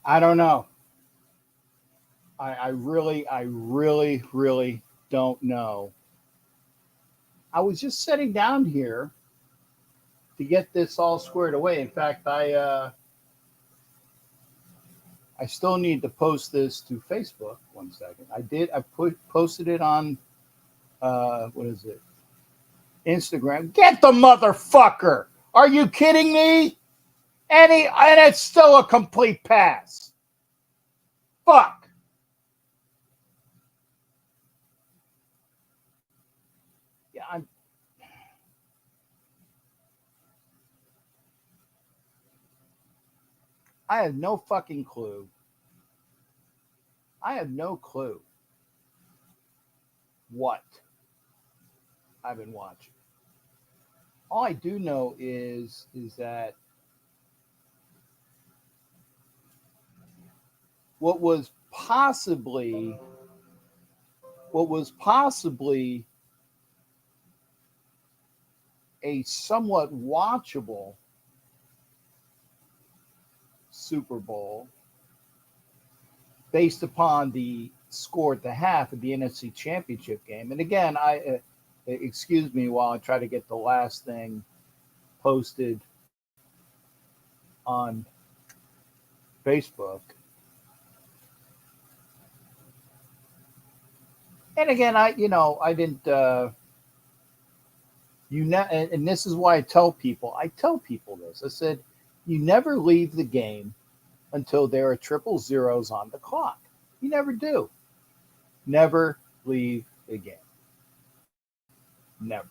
I don't know. I really don't know. I was just sitting down here to get this all squared away. In fact, I still need to post this to Facebook. 1 second. I did. I posted it on what is it? Instagram. Get the motherfucker! Are you kidding me? And it's still a complete pass. Fuck. Yeah, I have no fucking clue. I have no clue what I've been watching. All I do know is that what was possibly a somewhat watchable Super Bowl based upon the score at the half of the NFC Championship game. And again, excuse me while I try to get the last thing posted on Facebook. And again, I didn't. And this is why I tell people this. I said, you never leave the game until there are triple zeros on the clock. You never do. Never leave the game. Never.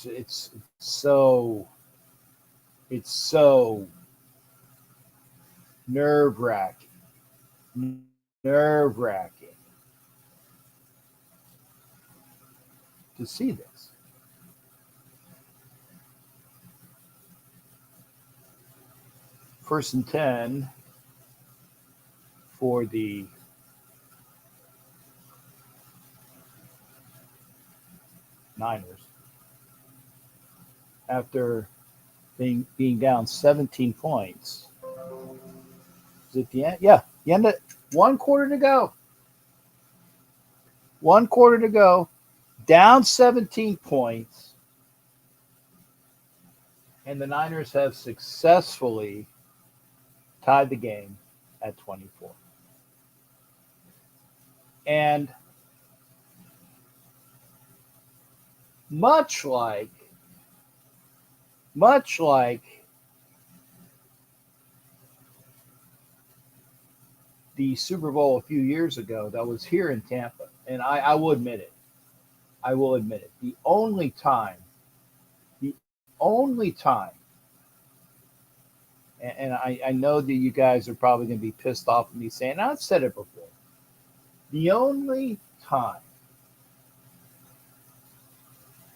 It's so nerve-wracking to see this. First and 10 for the Niners after being down 17 points. Is it the end? Yeah, the end of 1 quarter to go. 1 quarter to go. Down 17 points. And the Niners have successfully tied the game at 24. And much like the Super Bowl a few years ago that was here in Tampa, and I will admit it. The only time, and I know that you guys are probably going to be pissed off at me saying, I've said it before. The only time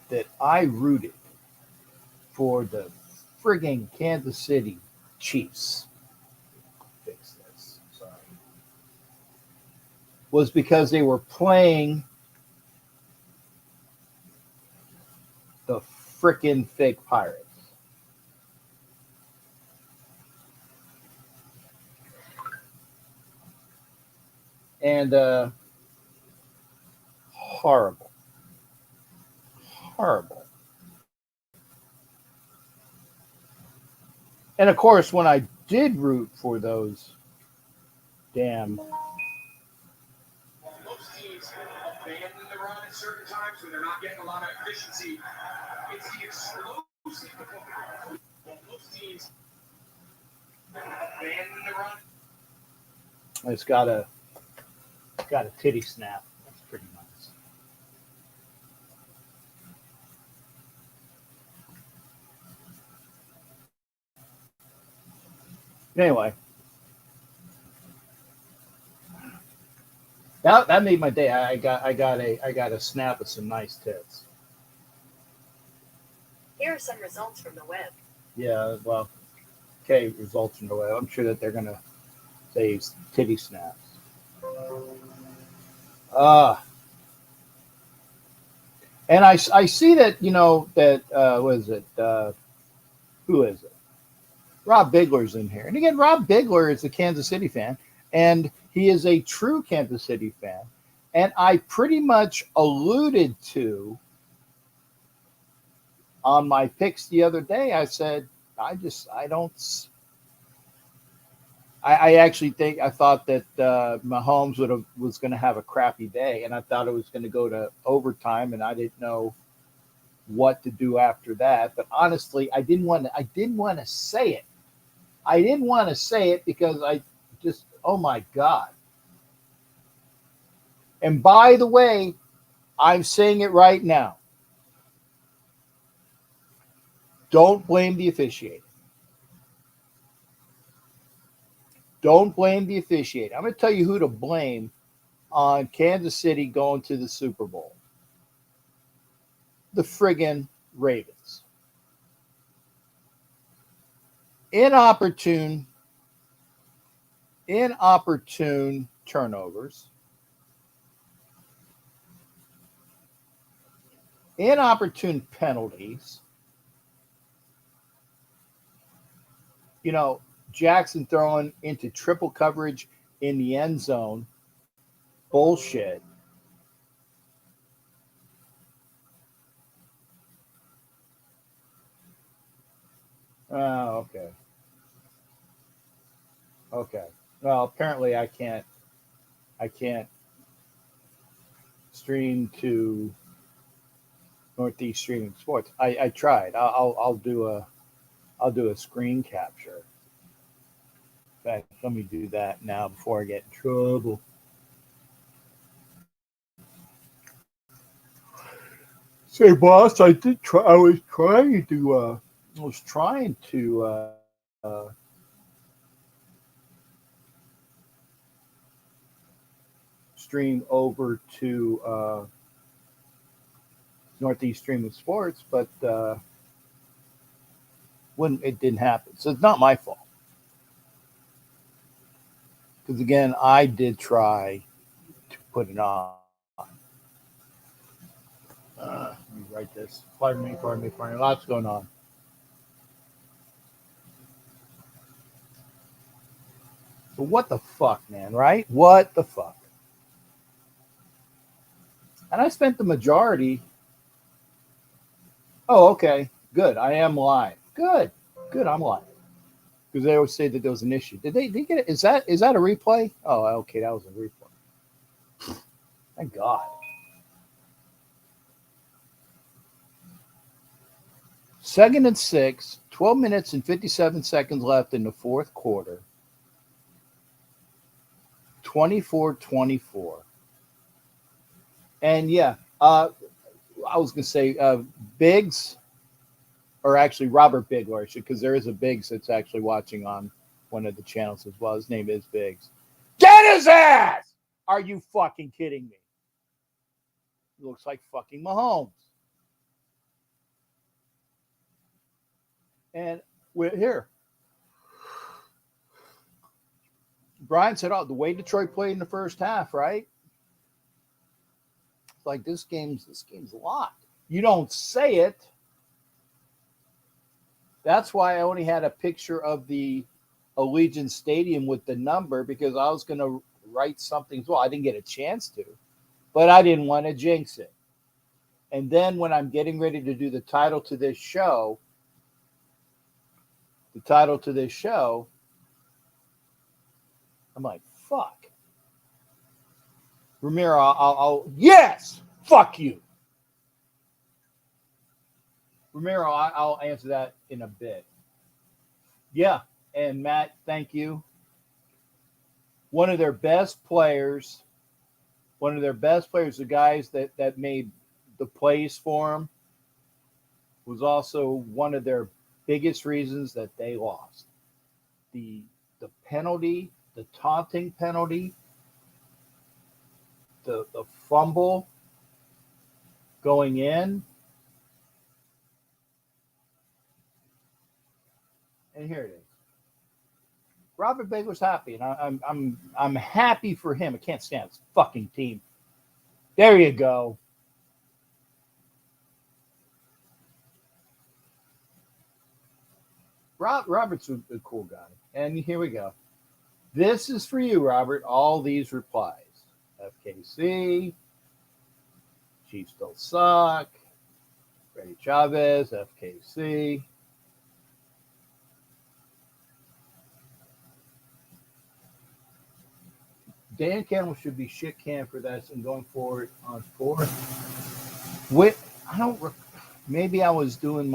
that I rooted for the frigging Kansas City Chiefs, fix this, sorry, was because they were playing the frickin' fake Pirates. And horrible. And of course, when I did root for those damn most teams abandon the run at certain times when they're not getting a lot of efficiency. It's the explosive. Most teams abandon the run. It's got a titty snap. That's pretty nice. Anyway, that made my day. I got a snap of some nice tits. Here are some results from the web. Yeah, well, okay, results from the web. I'm sure that they're gonna say titty snaps. And I see that, that what is it? Who is it? Rob Bigler's in here. And again, Rob Bigler is a Kansas City fan, and he is a true Kansas City fan. And I pretty much alluded to on my picks the other day, I said, I thought that Mahomes was going to have a crappy day, and I thought it was going to go to overtime, and I didn't know what to do after that. But honestly, I didn't want to say it. I didn't want to say it because oh my God. And by the way, I'm saying it right now. Don't blame the officiating. Don't blame the officiating. I'm going to tell you who to blame on Kansas City going to the Super Bowl. The friggin' Ravens. Inopportune turnovers. Inopportune penalties. You know, Jackson throwing into triple coverage in the end zone. Bullshit. Oh, okay. Okay. Well, apparently I can't stream to Northeast Streaming Sports. I tried. I'll do a screen capture. In fact, let me do that now before I get in trouble. Say, boss, I did try. I was trying to stream over to Northeast Streaming Sports, but it didn't happen. So it's not my fault. Because again, I did try to put it on. Let me write this. Pardon me. Lots going on. So what the fuck, man, right? What the fuck? And I spent the majority. Oh, okay. Good. I am live. Good. I'm live. Because they always say that there was an issue. Did they get it? Is that a replay? Oh, okay. That was a replay. Thank God. Second and 6, 12 minutes and 57 seconds left in the fourth quarter. 24-24. And yeah, I was going to say Biggs, or actually Robert Bigler, because there is a Biggs that's actually watching on one of the channels as well. His name is Biggs. Get his ass! Are you fucking kidding me? He looks like fucking Mahomes. And we're here. Brian said, "Oh, the way Detroit played in the first half, right? It's like this game's locked. You don't say it. That's why I only had a picture of the Allegiant Stadium with the number, because I was going to write something as well. I didn't get a chance to, but I didn't want to jinx it. And then when I'm getting ready to do the title to this show, I'm like, fuck. Ramiro, I'll yes, fuck you. Ramiro, I'll answer that in a bit. Yeah, and Matt, thank you. One of their best players, the guys that made the plays for them, was also one of their biggest reasons that they lost. The penalty, the taunting penalty, the fumble going in. And here it is. Robert Bigler's happy, and I'm happy for him. I can't stand this fucking team. There you go. Robert's a cool guy. And here we go. This is for you, Robert. All these replies. FKC. Chiefs still suck. Freddie Chavez. FKC. Dan Campbell should be shit canned for that and going forward on 4. I don't. Maybe I was getting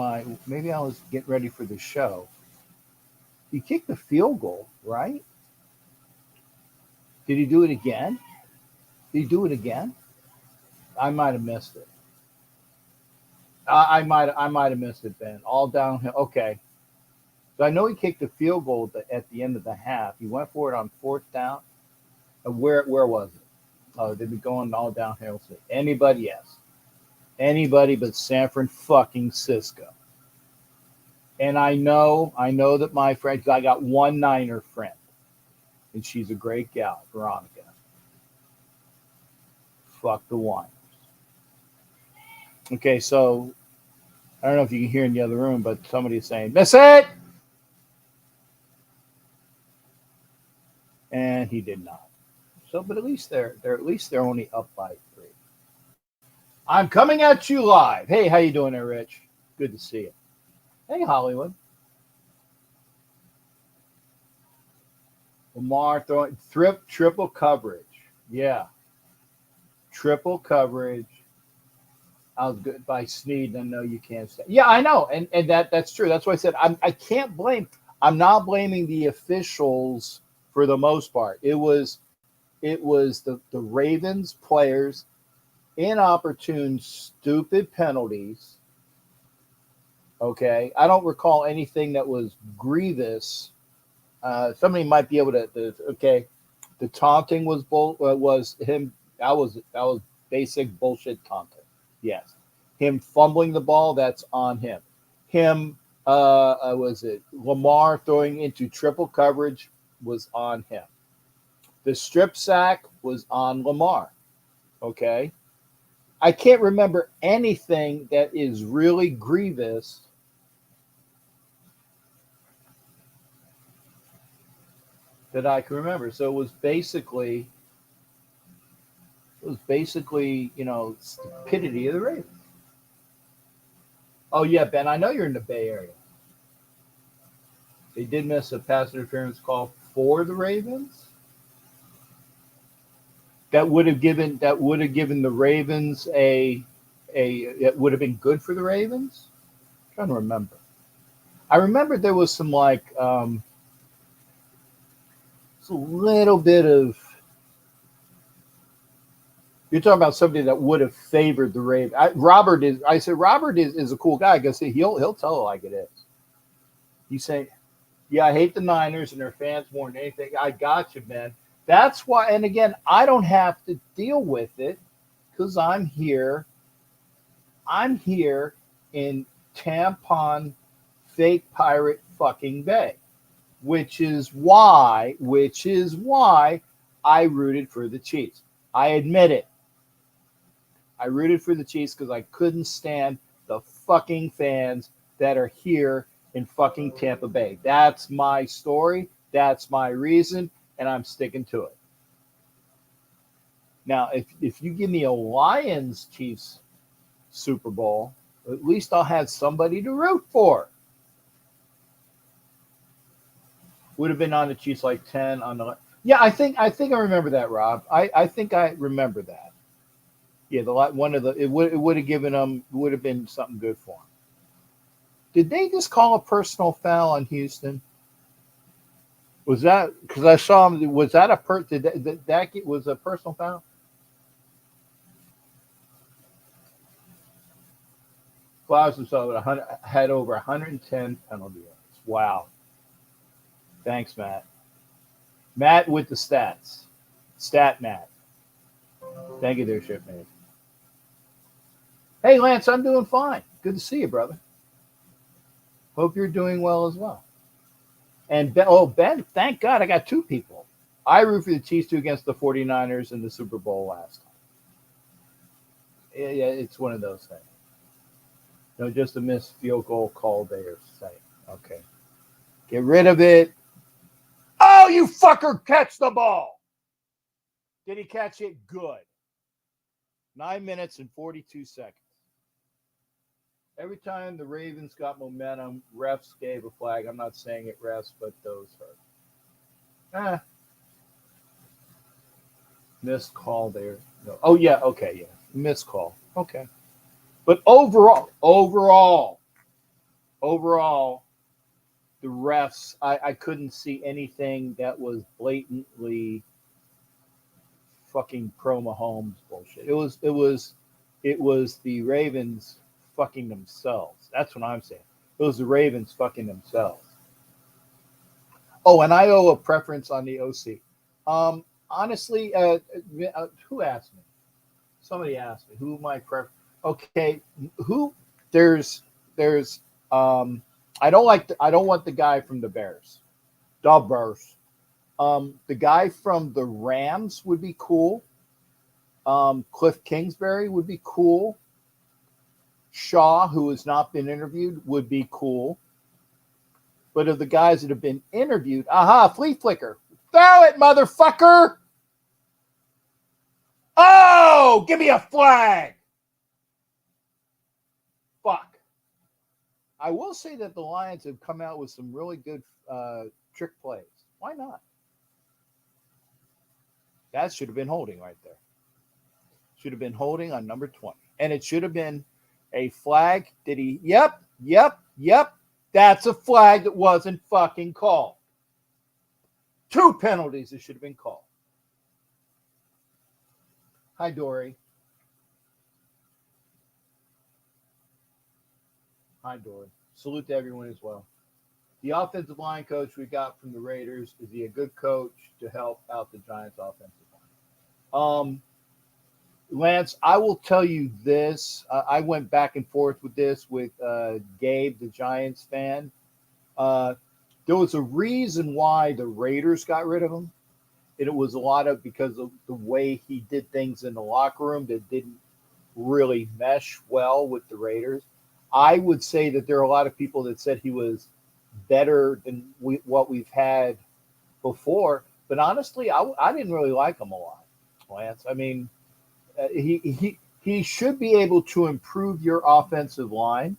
ready for the show. He kicked the field goal, right? Did he do it again? Did he do it again? I might have missed it. I might have missed it, Ben. All downhill. Okay. So I know he kicked the field goal at the end of the half. He went for it on 4th down. Where was it? Oh, they'd be going all downhill. Anybody? Yes. Anybody but San fucking Cisco. And I know that my friend, I got one Niner friend, and she's a great gal, Veronica. Fuck the Winers. Okay, so I don't know if you can hear in the other room, but somebody's saying, "Miss it!" And he did not. So, but at least they're only up by 3. I'm coming at you live. Hey, how you doing there, Rich? Good to see you. Hey, Hollywood. Lamar throwing triple coverage. Yeah. Triple coverage. I was good by Sneed. I know you can't say. Yeah, I know. And that's true. That's why I said I can't blame. I'm not blaming the officials for the most part. It was the Ravens players, inopportune, stupid penalties. Okay, I don't recall anything that was grievous. Somebody might be able to. Okay, the taunting was him. That was basic bullshit taunting. Yes, him fumbling the ball. That's on him. Him was it Lamar throwing into triple coverage was on him. The strip sack was on Lamar. Okay. I can't remember anything that is really grievous that I can remember. So it was basically, stupidity of the Ravens. Oh, yeah, Ben, I know you're in the Bay Area. They did miss a pass interference call for the Ravens. That would have given the Ravens it would have been good for the Ravens. I'm trying to remember. I remember there was some it's a little bit of. You're talking about somebody that would have favored the Ravens. Robert is a cool guy. I guess he'll tell it like it is. You say, yeah, I hate the Niners and their fans more than anything. I got you, man. That's why, and again, I don't have to deal with it because I'm here in tampon fake pirate fucking Bay, which is why I rooted for the Chiefs. I admit it. I rooted for the Chiefs because I couldn't stand the fucking fans that are here in fucking Tampa Bay. That's my story. That's my reason. And I'm sticking to it. Now, if you give me a Lions Chiefs Super Bowl, at least I'll have somebody to root for. Would have been on the Chiefs like 10 on the. Yeah, I think I remember that, Rob. I think I remember that. Yeah, it would have given them would have been something good for them. Did they just call a personal foul on Houston? Was that because I saw him? Was that a was a personal foul? Flowers himself had over 110 penalty yards. Wow. Thanks, Matt. Matt with the stats. Stat Matt. Thank you there, shipmate. Hey, Lance, I'm doing fine. Good to see you, brother. Hope you're doing well as well. And Ben, thank God I got 2 people. I root for the Chiefs too against the 49ers in the Super Bowl last time. Yeah, it's one of those things. No, just a missed field goal call there. Say, okay. Get rid of it. Oh, you fucker, catch the ball. Did he catch it? Good. 9 minutes and 42 seconds. Every time the Ravens got momentum, refs gave a flag. I'm not saying it refs, but those hurt. Missed call there. No. Oh, yeah. Okay. Yeah. Missed call. Okay. But overall, the refs, I couldn't see anything that was blatantly fucking pro Mahomes bullshit. It was the Ravens fucking themselves. That's what I'm saying. It was the Ravens fucking themselves. Oh, and I owe a preference on the OC. Honestly, who asked me? Somebody asked me who my preference. Okay, who? There's. I don't want the guy from the Bears. The Bears. The guy from the Rams would be cool. Cliff Kingsbury would be cool. Shaw, who has not been interviewed, would be cool. But of the guys that have been interviewed, flea flicker. Throw it, motherfucker! Oh, give me a flag! Fuck. I will say that the Lions have come out with some really good trick plays. Why not? That should have been holding right there. Should have been holding on number 20. And it should have been a flag. Did he? Yep. That's a flag that wasn't fucking called. 2 penalties that should have been called. Hi, Dory. Hi, Dory. Salute to everyone as well. The offensive line coach we got from the Raiders, is he a good coach to help out the Giants offensive line? Lance, I will tell you this. I went back and forth with this with Gabe, the Giants fan. There was a reason why the Raiders got rid of him. And it was a lot of because of the way he did things in the locker room that didn't really mesh well with the Raiders. I would say that there are a lot of people that said he was better than what we've had before. But honestly, I didn't really like him a lot, Lance. I mean, he should be able to improve your offensive line.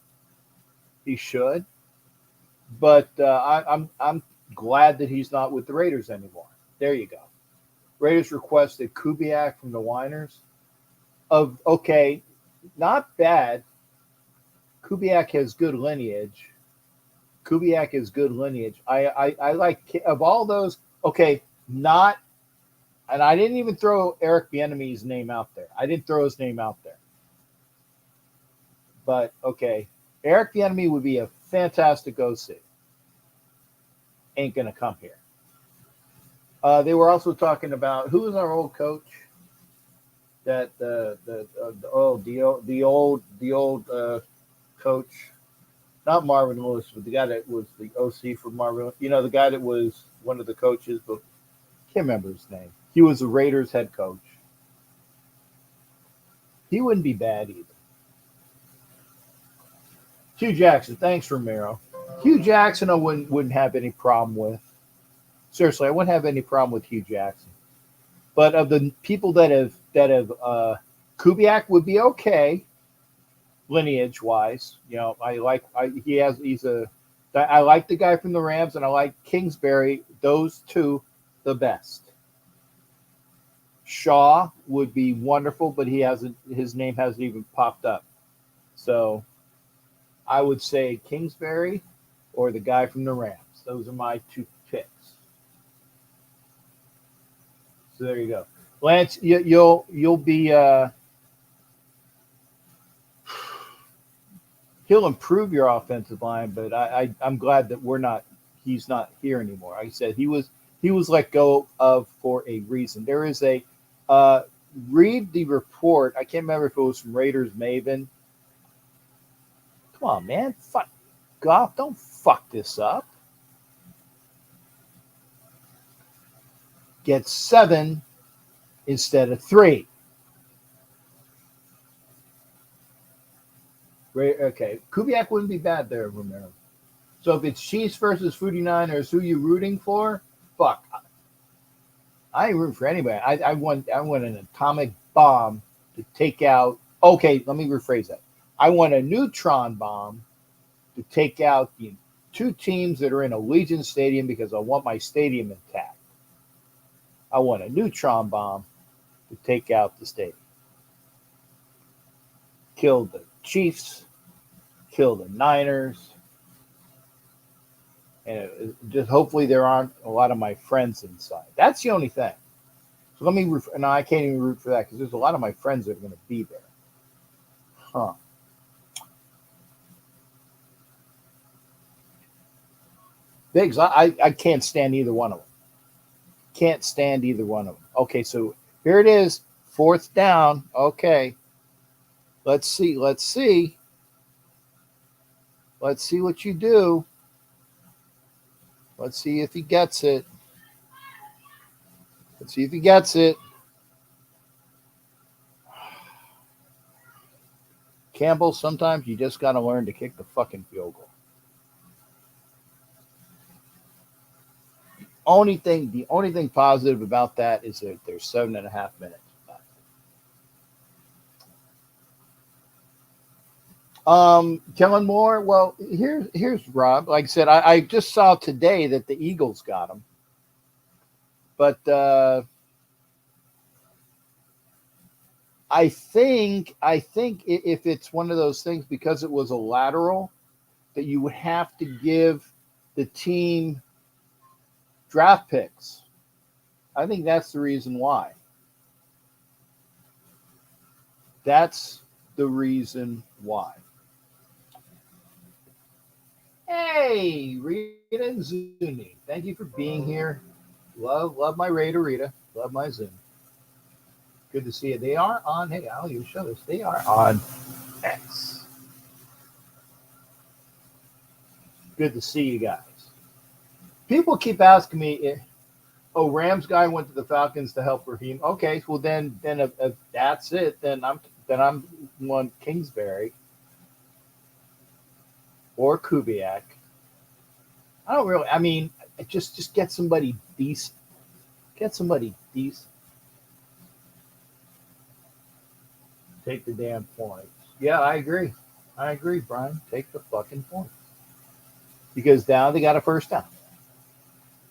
He should. But I'm glad that he's not with the Raiders anymore. There you go. Raiders requested Kubiak from the Winers. Okay, not bad. Kubiak has good lineage. I like, of all those, okay, not, and I didn't even throw Eric Bieniemy's name out there. I didn't throw his name out there. But, okay, Eric Bieniemy would be a fantastic OC. Ain't going to come here. They were also talking about, who was our old coach? That the old coach, not Marvin Lewis, but the guy that was the OC for Marvin. You know, the guy that was one of the coaches, but can't remember his name. He was the Raiders head coach. He wouldn't be bad either. Hugh Jackson, thanks, Romero. Hugh Jackson, I wouldn't have any problem with. Seriously, I wouldn't have any problem with Hugh Jackson. But of the people that have Kubiak would be okay, lineage wise. You know, I like the guy from the Rams, and I like Kingsbury. Those two, the best. Shaw would be wonderful, but his name hasn't even popped up. So I would say Kingsbury or the guy from the Rams. Those are my 2 picks. So there you go, Lance. You'll be he'll improve your offensive line, but I'm glad that he's not here anymore. Like I said, he was let go of for a reason. There is a read the report. I can't remember if it was from Raiders Maven. Come on, man. Fuck Goff. Don't fuck this up. Get 7 instead of 3. Okay, Kubiak wouldn't be bad there, Romero. So if it's Chiefs versus 49ers, who you rooting for? Fuck. I ain't rooting for anybody. I want an atomic bomb to take out. Okay, let me rephrase that. I want a neutron bomb to take out the two teams that are in Allegiant Stadium because I want my stadium intact. I want a neutron bomb to take out the stadium. Kill the Chiefs, kill the Niners, and just hopefully there aren't a lot of my friends inside. That's the only thing. So let me, no, I can't even root for that because there's a lot of my friends that are going to be there. Huh. Biggs, I can't stand either one of them. Can't stand either one of them. Okay, so here it is. 4th down. Okay. Let's see. Let's see what you do. Let's see if he gets it. Let's see if he gets it. Campbell, sometimes you just got to learn to kick the fucking field goal. The only thing positive about that is that there's 7.5 minutes left. Kellen Moore. Well, here's Rob. Like I said, I just saw today that the Eagles got him, but I think if it's one of those things because it was a lateral, that you would have to give the team draft picks. I think that's the reason why. That's the reason why. Hey, Rita and Zuni, thank you for being here. Love my Rita. Love my Zoom. Good to see you. They are on. Hey, I'll even show this. They are on X. Good to see you guys. People keep asking me, "Oh, Rams guy went to the Falcons to help Raheem." Okay, well then if that's it, then I'm one Kingsbury or Kubiak. I don't really. I mean, just get somebody decent. Get somebody decent. Take the damn points. Yeah, I agree. Brian. Take the fucking points. Because now they got a first down.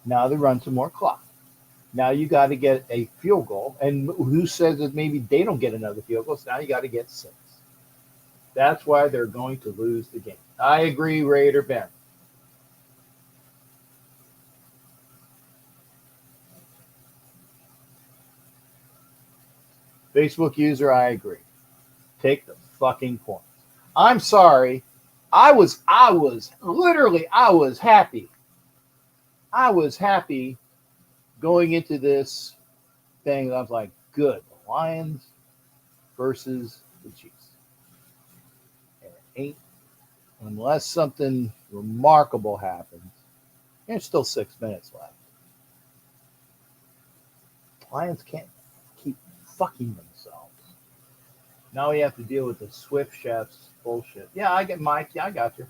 Now they run some more clock. Now you got to get a field goal. And who says that maybe they don't get another field goal? So now you got to get 6. That's why they're going to lose the game. I agree, Raider Ben. Facebook user, I agree. Take the fucking points. I'm sorry. I was happy. I was happy going into this thing. I was like, good. The Lions versus the Chiefs. And it ain't, unless something remarkable happens. There's still 6 minutes left. Lions can't keep fucking themselves. Now we have to deal with the Swift Chefs bullshit. Yeah, I get Mike. Yeah, I got you.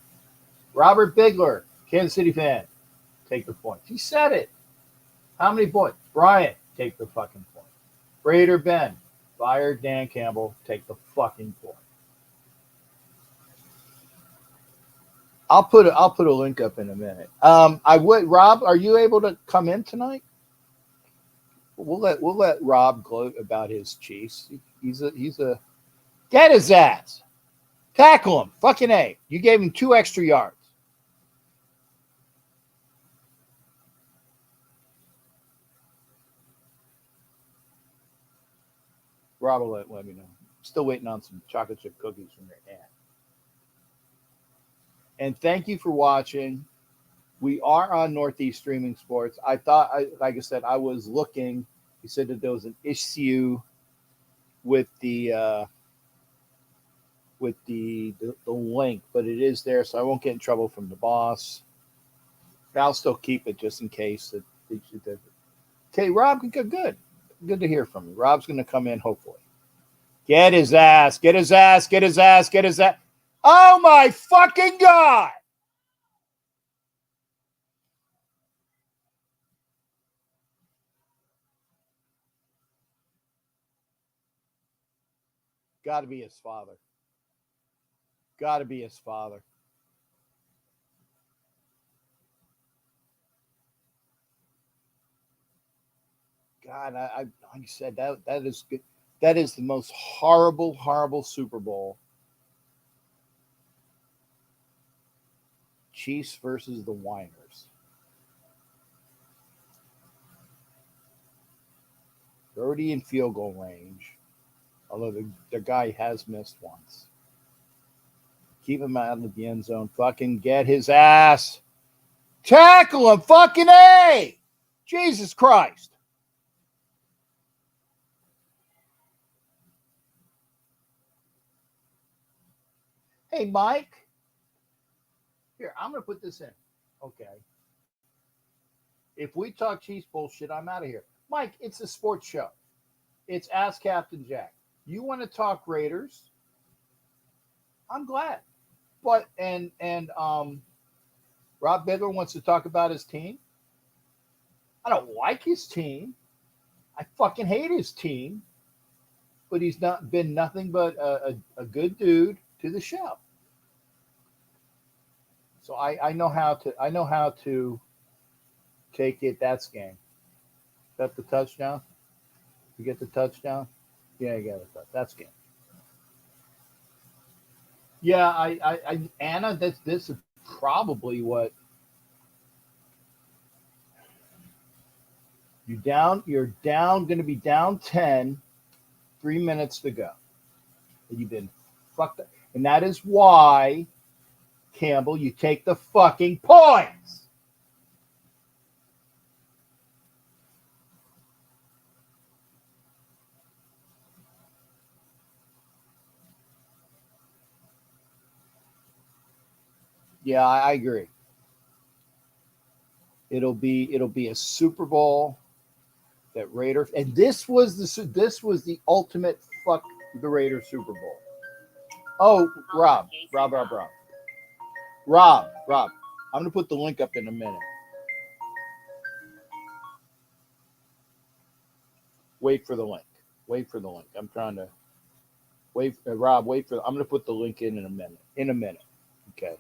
Robert Bigler, Kansas City fan. Take the points. He said it. How many points? Brian, take the fucking point. Raider Ben, fire Dan Campbell, take the fucking point. I'll put a link up in a minute. I would. Rob, are you able to come in tonight? We'll let Rob gloat about his Chiefs. He's a get his ass. Tackle him. Fucking A. You gave him 2 extra yards. Rob will let me know. Still waiting on some chocolate chip cookies from your aunt. And thank you for watching. We are on Northeast Streaming Sports. I thought, like I said, I was looking. He said that there was an issue with the link, but it is there, so I won't get in trouble from the boss. I'll still keep it just in case. Okay, Rob, good to hear from you. Rob's going to come in, hopefully. Get his ass. Oh, my fucking God. Got to be his father. Got to be his father. God, like I said, that is good. That is the most horrible Super Bowl. Chiefs versus the Whiners. They're already in field goal range, although the guy has missed once. Keep him out of the end zone. Fucking get his ass. Tackle him. Fucking A. Jesus Christ. Hey, Mike. Here, I'm going to put this in. Okay. If we talk Chiefs bullshit, I'm out of here. Mike, it's a sports show. It's Ask Captain Jack. You want to talk Raiders? I'm glad. But and Rob Bidler wants to talk about his team. I don't like his team. I fucking hate his team. But he's not been nothing but a good dude to the show. So I know how to take it. That's game. Is that the touchdown? You get the touchdown? Yeah, you got it. That's game. Yeah, I Anna, this is probably what you're going to be down 10, 3 minutes to go. And you've been fucked up. And that is why, Campbell, you take the fucking points. Yeah, I agree. It'll be a Super Bowl that Raiders, and this was the ultimate fuck the Raiders Super Bowl. Oh, Rob. I'm gonna put the link up in a minute. Wait for the link. I'm trying to wait. Rob, wait for. I'm gonna put the link in a minute. Okay.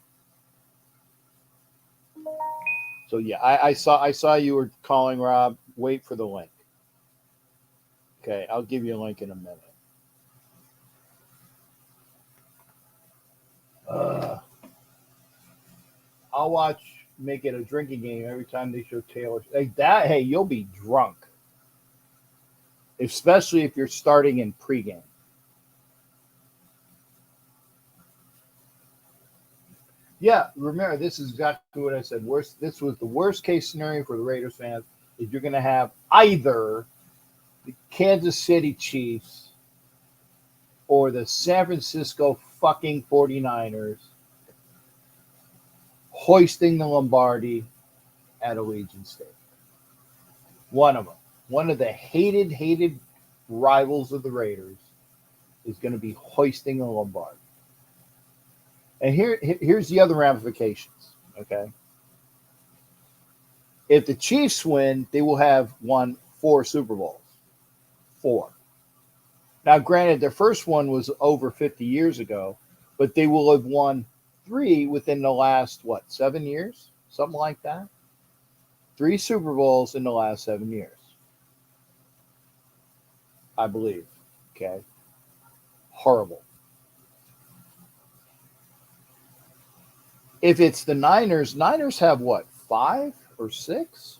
So yeah, I saw you were calling, Rob. Wait for the link. Okay, I'll give you a link in a minute. I'll make it a drinking game every time they show Taylor. Like that, hey, you'll be drunk. Especially if you're starting in pregame. Yeah, remember, this is exactly what I said. This was the worst case scenario for the Raiders fans. Is you're going to have either the Kansas City Chiefs or the San Francisco fucking 49ers hoisting the Lombardi at Allegiant Stadium. One of them. One of the hated rivals of the Raiders is going to be hoisting the Lombardi. And here's the other ramifications, okay? If the Chiefs win, they will have won 4 Super Bowls. 4. Now, granted, their first one was over 50 years ago, but they will have won 3 within the last, 7 years? Something like that. 3 Super Bowls in the last 7 years. I believe. Okay? Horrible. If it's the Niners have what, 5 or 6?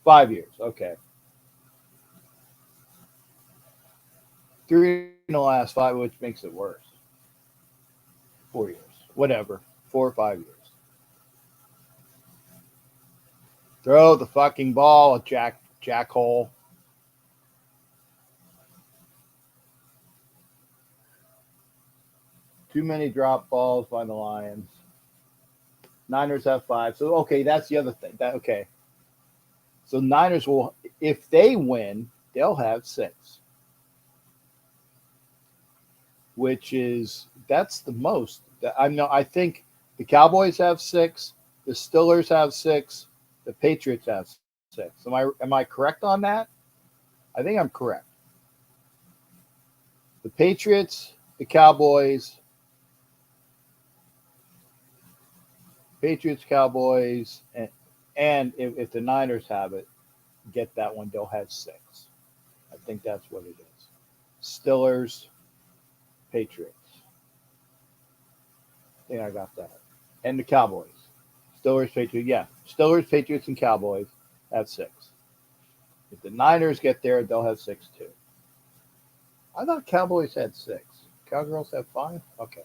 5 years, okay. 3 in the last 5, which makes it worse. 4 years, whatever, 4 or 5 years. Throw the fucking ball at Jackhole. Too many drop balls by the Lions. Niners have 5. So, okay, that's the other thing. Okay. So, Niners will, if they win, they'll have 6. That's the most. I think the Cowboys have 6. The Steelers have 6. The Patriots have 6. Am I correct on that? I think I'm correct. The Patriots the Cowboys, Patriots, Cowboys, and if the Niners have it, get that one. They'll have 6. I think that's what it is. Steelers, Patriots. I think I got that. And the Cowboys. Steelers, Patriots. Yeah. Steelers, Patriots, and Cowboys have 6. If the Niners get there, they'll have 6 too. I thought Cowboys had 6. Cowgirls have 5? Okay.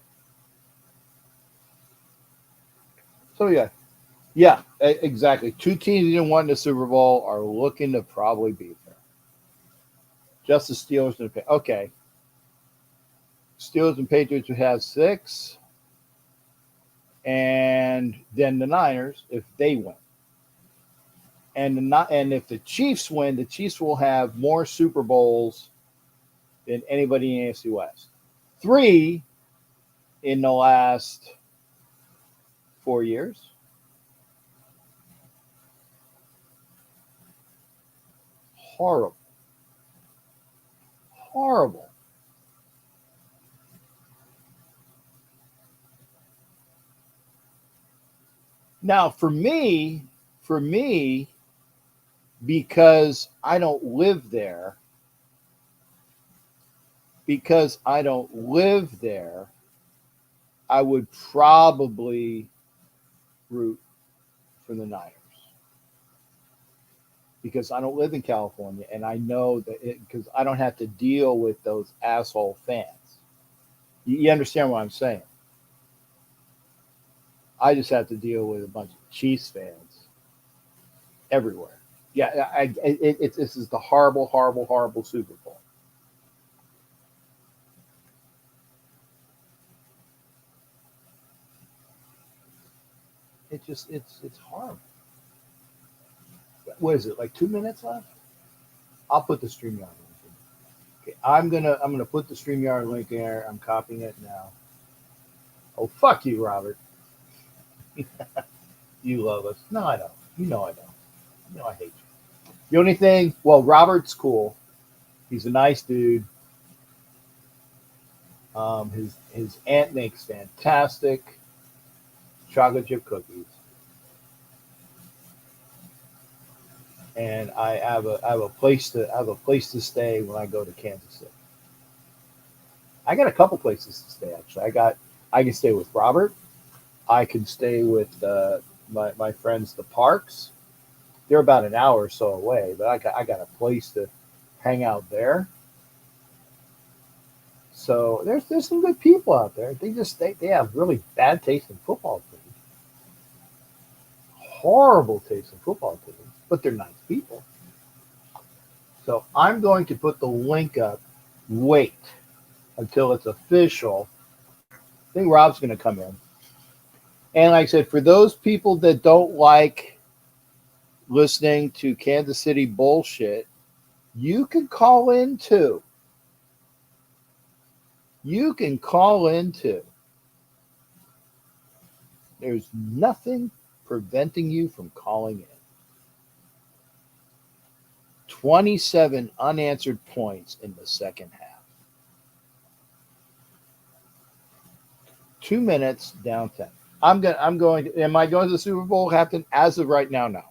So, yeah, exactly. 2 teams that didn't win the Super Bowl are looking to probably be there. Just the Steelers and the okay. Steelers and Patriots would have 6. And then the Niners, if they win. And if the Chiefs win, the Chiefs will have more Super Bowls than anybody in AFC West. 3 in the last 4 years. Horrible. Horrible. Now, for me, because I don't live there, I would probably root for the Niners. Because I don't live in California, and I know that because I don't have to deal with those asshole fans. You understand what I'm saying? I just have to deal with a bunch of Chiefs fans everywhere. Yeah, this is the horrible, horrible, horrible Super Bowl. It's horrible. What is it, like 2 minutes left? I'll put the StreamYard link in. Okay, I'm gonna put the StreamYard link in there. I'm copying it now. Oh, fuck you, Robert. You love us. No, I don't. You know I don't. You know I hate you. The only thing, well, Robert's cool. He's a nice dude. His aunt makes fantastic chocolate chip cookies. And I have a place to stay when I go to Kansas City. I got a couple places to stay actually. I can stay with Robert. I can stay with my friends the Parks. They're about an hour or so away, but I got a place to hang out there. So there's some good people out there. They have really bad taste in football teams. Horrible taste in football teams, but they're nice people. So I'm going to put the link up. Wait until it's official. I think Rob's going to come in. And like I said, for those people that don't like listening to Kansas City bullshit, you can call in too. You can call in too. There's nothing preventing you from calling in. 27 unanswered points in the second half. 2 minutes down 10. Am I going to the Super Bowl, Captain? As of right now, no.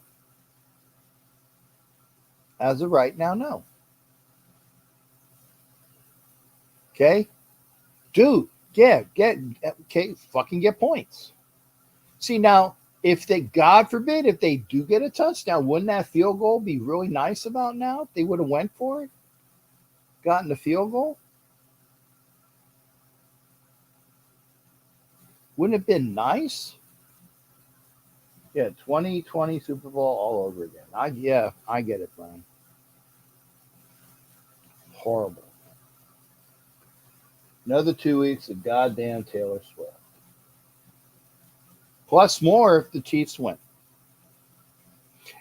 As of right now, no. Okay? Dude, fucking get points. See, now, if they, God forbid, if they do get a touchdown, wouldn't that field goal be really nice about now? If they would have went for it, gotten the field goal? Wouldn't it have been nice? Yeah, 2020 Super Bowl all over again. I get it, Brian. Horrible. Another 2 weeks of goddamn Taylor Swift. Plus more if the Chiefs win.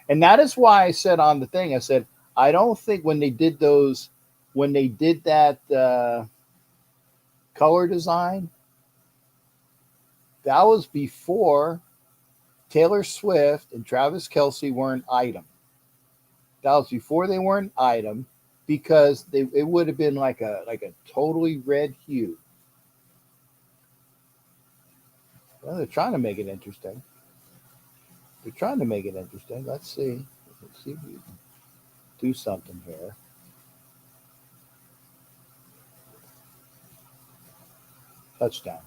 And that is why I said on the thing, I said, I don't think when they did that color design, that was before Taylor Swift and Travis Kelce were an item. That was before they were an item because it would have been like a totally red hue. Well, they're trying to make it interesting. They're trying to make it interesting. Let's see. Let's see if we can do something here. Touchdown.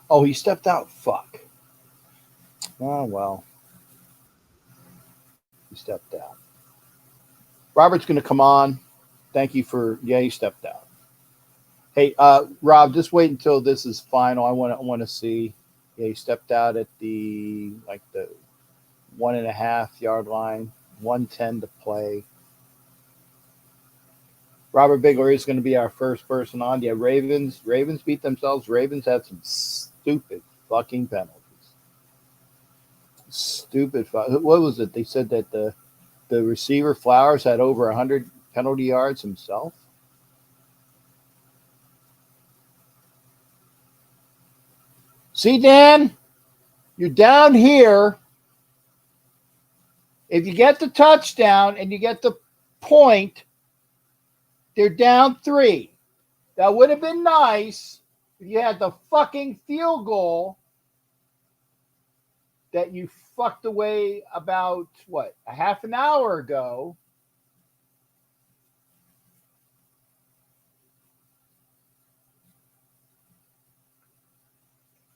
Oh, he stepped out. Fuck. Oh, well. He stepped out. Robert's going to come on. Thank you for, yeah, he stepped out. Hey, Rob, just wait until this is final. I want to see. Yeah, he stepped out at the 1.5 yard line, 1:10 to play. Robert Bigler is going to be our first person on. Yeah, Ravens beat themselves. Ravens had some stupid fucking penalties. Stupid. What was it? They said that the receiver Flowers had over 100 penalty yards himself. See, Dan, you're down here. If you get the touchdown and you get the point, they're down 3. That would have been nice if you had the fucking field goal that you fucked away about, what, a half an hour ago.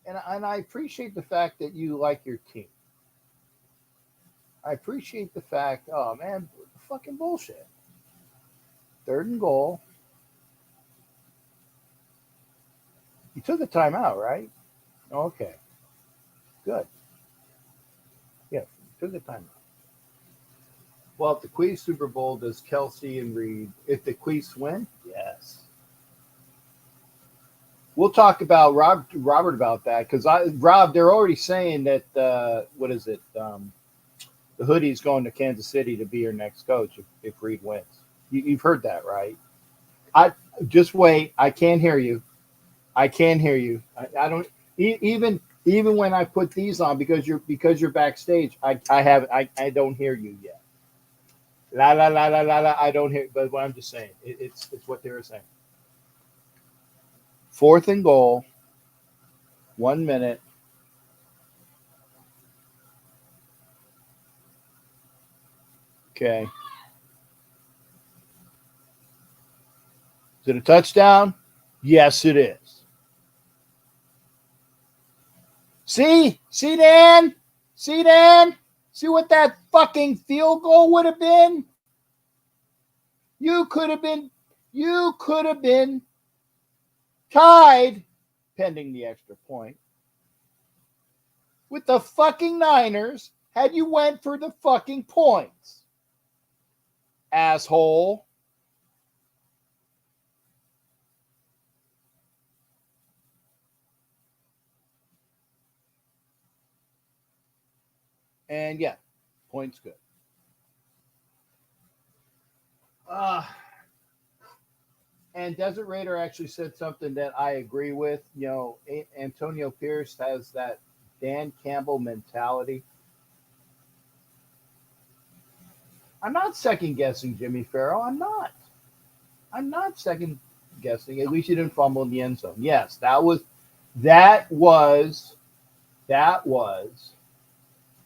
And I appreciate the fact that you like your team. I appreciate the fact, oh, man, fucking bullshit. 3rd and goal. You took a timeout, right? Okay. Good. Yeah, took a timeout. Well, if the Queens Super Bowl, does Kelsey and Reed, if the Queens win? Yes. We'll talk about Robert about that because Rob, they're already saying that what is it? The Hoodie's going to Kansas City to be your next coach if Reed wins. You've heard that, right? I just wait. I can't hear you. I can't hear you. I don't even when I put these on because you're backstage. I don't hear you yet. La la la la la la. I don't hear. But what I'm just saying, it's what they were saying. 4th and goal, 1 minute. Okay. Is it a touchdown? Yes, it is. See, Dan? See what that fucking field goal would have been? You could have been tied, pending the extra point, with the fucking Niners had you went for the fucking points. Asshole. And yeah, points good. And Desert Raider actually said something that I agree with. You know, Antonio Pierce has that Dan Campbell mentality. I'm not second guessing Jimmy Farrell. I'm not second guessing. At least he didn't fumble in the end zone. Yes, that was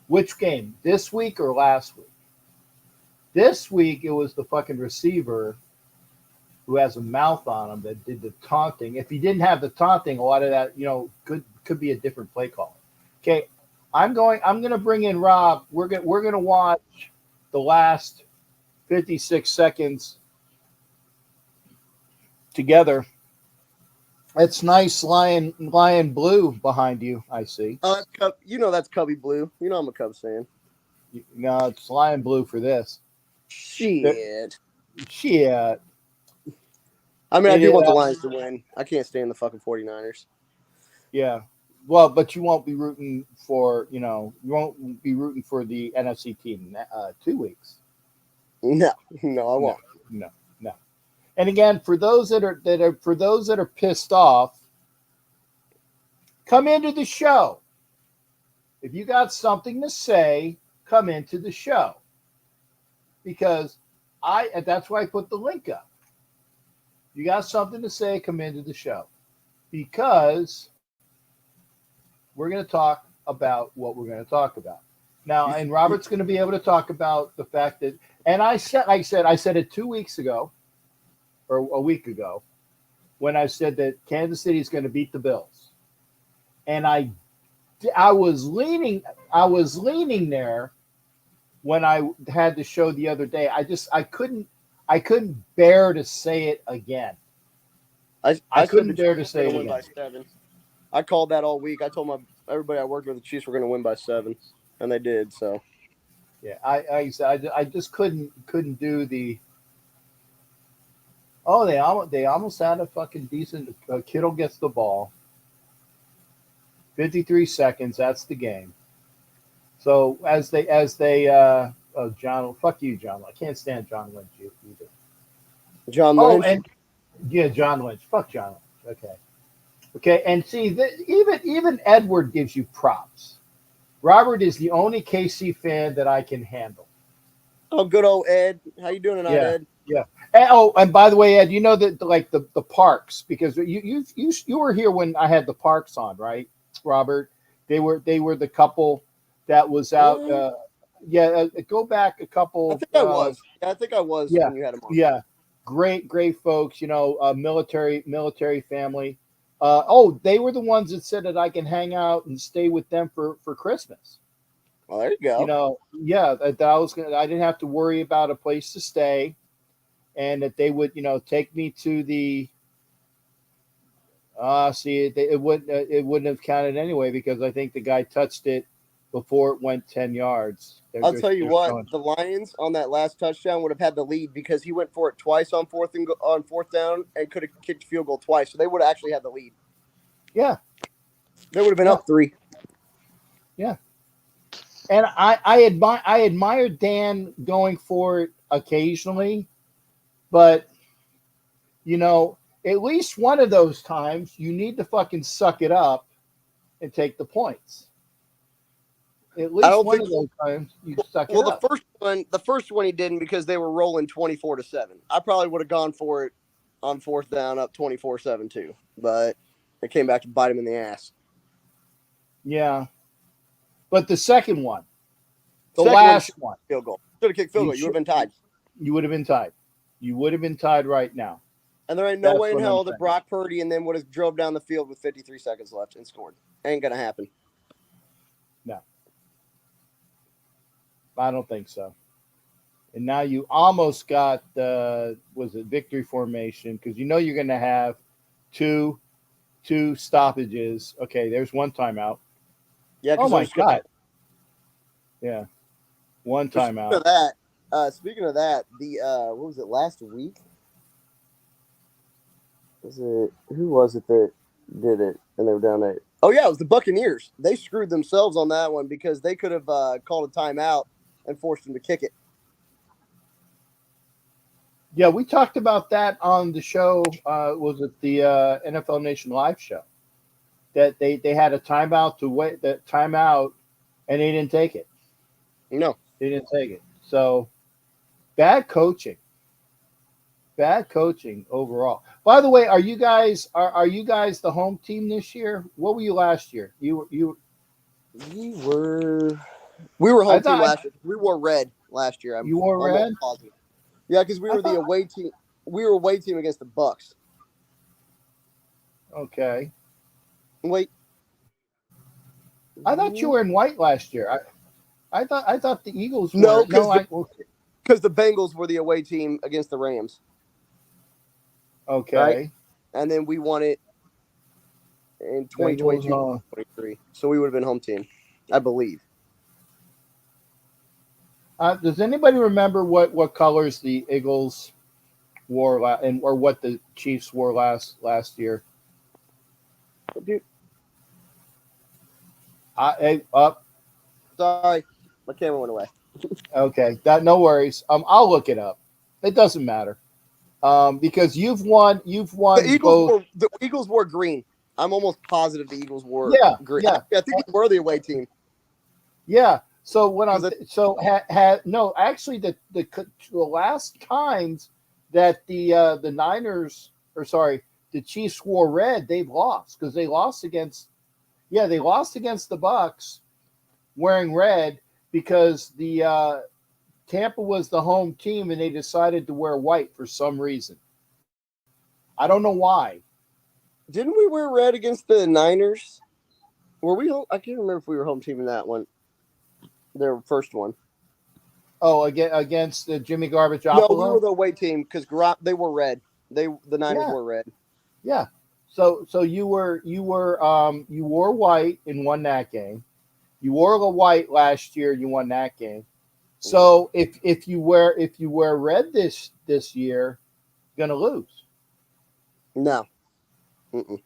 which game? This week or last week? This week it was the fucking receiver who has a mouth on him that did the taunting. If he didn't have the taunting, a lot of that, could be a different play call. Okay, I'm gonna bring in Rob. We're gonna watch the last 56 seconds together. It's nice lion blue behind you, I see. Oh, that's Cubby Blue. You know I'm a Cubs fan. No, it's lion blue for this. Shit. I mean, I do want the Lions to win. I can't stand the fucking 49ers. Yeah. Well, but you won't be rooting for, you won't be rooting for the NFC team in 2 weeks. No, I won't. No. And again, for those that are pissed off, come into the show. If you got something to say, come into the show. Because that's why I put the link up. You got something to say, come into the show. Because we're going to talk about what we're going to talk about now. And Robert's going to be able to talk about the fact that, and I said it 2 weeks ago or a week ago when I said that Kansas City is going to beat the Bills. And I was leaning there when I had the show the other day. I couldn't bear to say it again. I couldn't bear to say it win again. by 7. I called that all week. I told everybody I worked with, the Chiefs were going to win by 7, and they did. So yeah, I just couldn't do the. Oh, they almost had a fucking decent. Kittle gets the ball. 53 seconds. That's the game. So as they John, fuck you, John. I can't stand John Lynch either. John Lynch. Oh, and yeah, John Lynch. Fuck John Lynch. Okay. And see, even Edward gives you props. Robert is the only KC fan that I can handle. Oh, good old Ed. How you doing tonight, Ed? Yeah. And by the way, Ed, you know that the parks, because you were here when I had the parks on, right, Robert? They were the couple that was out. Go back a couple. I think I was. Yeah, I think I was when you had him on. Yeah, great folks. Military family. They were the ones that said that I can hang out and stay with them for Christmas. Well, there you go. That I didn't have to worry about a place to stay, and that they would, take me to the. It wouldn't have counted anyway, because I think the guy touched it before it went 10 yards. I'll tell you what, the Lions on that last touchdown would have had the lead because he went for it twice on fourth down and could have kicked field goal twice. So they would have actually had the lead. Yeah. They would have been up 3. Yeah. And I admire Dan going for it occasionally, but at least one of those times you need to fucking suck it up and take the points. At least one of those times you suck it up. Well, the first one he didn't, because they were rolling 24-7. I probably would have gone for it on fourth down up 24-7 too, but it came back to bite him in the ass. Yeah. But the second one, last one, field goal. Should have kicked field goal. You would have been tied. You would have been tied. You would have been tied right now. And there ain't no way in hell that Brock Purdy and then would have drove down the field with 53 seconds left and scored. Ain't going to happen. No. I don't think so. And now you almost got, victory formation, because you're going to have two stoppages. Okay, there's one timeout. Yeah. Oh, my God. Yeah. One timeout. Speaking of that, what was it, last week? Who was it that did it and they were down there? Oh, yeah, it was the Buccaneers. They screwed themselves on that one because they could have called a timeout and forced them to kick it. Yeah, we talked about that on the show. Was it the NFL Nation Live show? That they had a timeout and they didn't take it. No. They didn't take it. So, bad coaching. Bad coaching overall. By the way, are you guys the home team this year? What were you last year? We were home team last year. We wore red last year. You wore red? Positive. Yeah, because we were the away team. We were away team against the Bucks. Okay. Wait. I thought you were in white last year. I thought the Eagles were. No, because the Bengals were the away team against the Rams. Okay. Right? And then we won it in 2022-23. So we would have been home team, I believe. Does anybody remember what colors the Eagles wore or what the Chiefs wore last year? Dude. Sorry, my camera went away. Okay, no worries. I'll look it up. It doesn't matter. Because you've won. The Eagles wore green. I'm almost positive the Eagles wore green. Yeah. I think we were the away team. Yeah. So actually the last times that the Niners, the Chiefs wore red, they've lost because they lost against, Yeah, they lost against the Bucks wearing red because the Tampa was the home team and they decided to wear white for some reason. I don't know why. Didn't we wear red against the Niners? Were we? I can't remember if we were home team in that one. Their first one. Oh, against Jimmy Garbage. No, we were the away team because they were red. The Niners were red. Yeah. So you wore white and won that game. You wore the white last year. You won that game. So if you wear red this year, you're gonna lose. No. Mm-mm.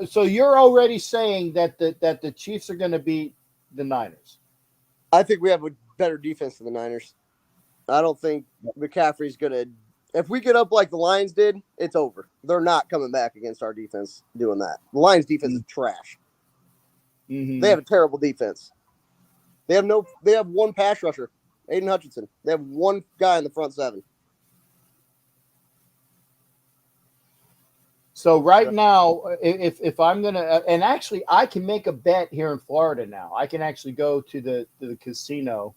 So you're already saying that the Chiefs are going to beat the Niners. I think we have a better defense than the Niners. I don't think McCaffrey's going to. If we get up like the Lions did, it's over. They're not coming back against our defense doing that. The Lions' defense is trash. Mm-hmm. They have a terrible defense. They have one pass rusher, Aiden Hutchinson. They have one guy in the front seven. So right now, if I'm gonna, and actually I can make a bet here in Florida now. I can actually go to the casino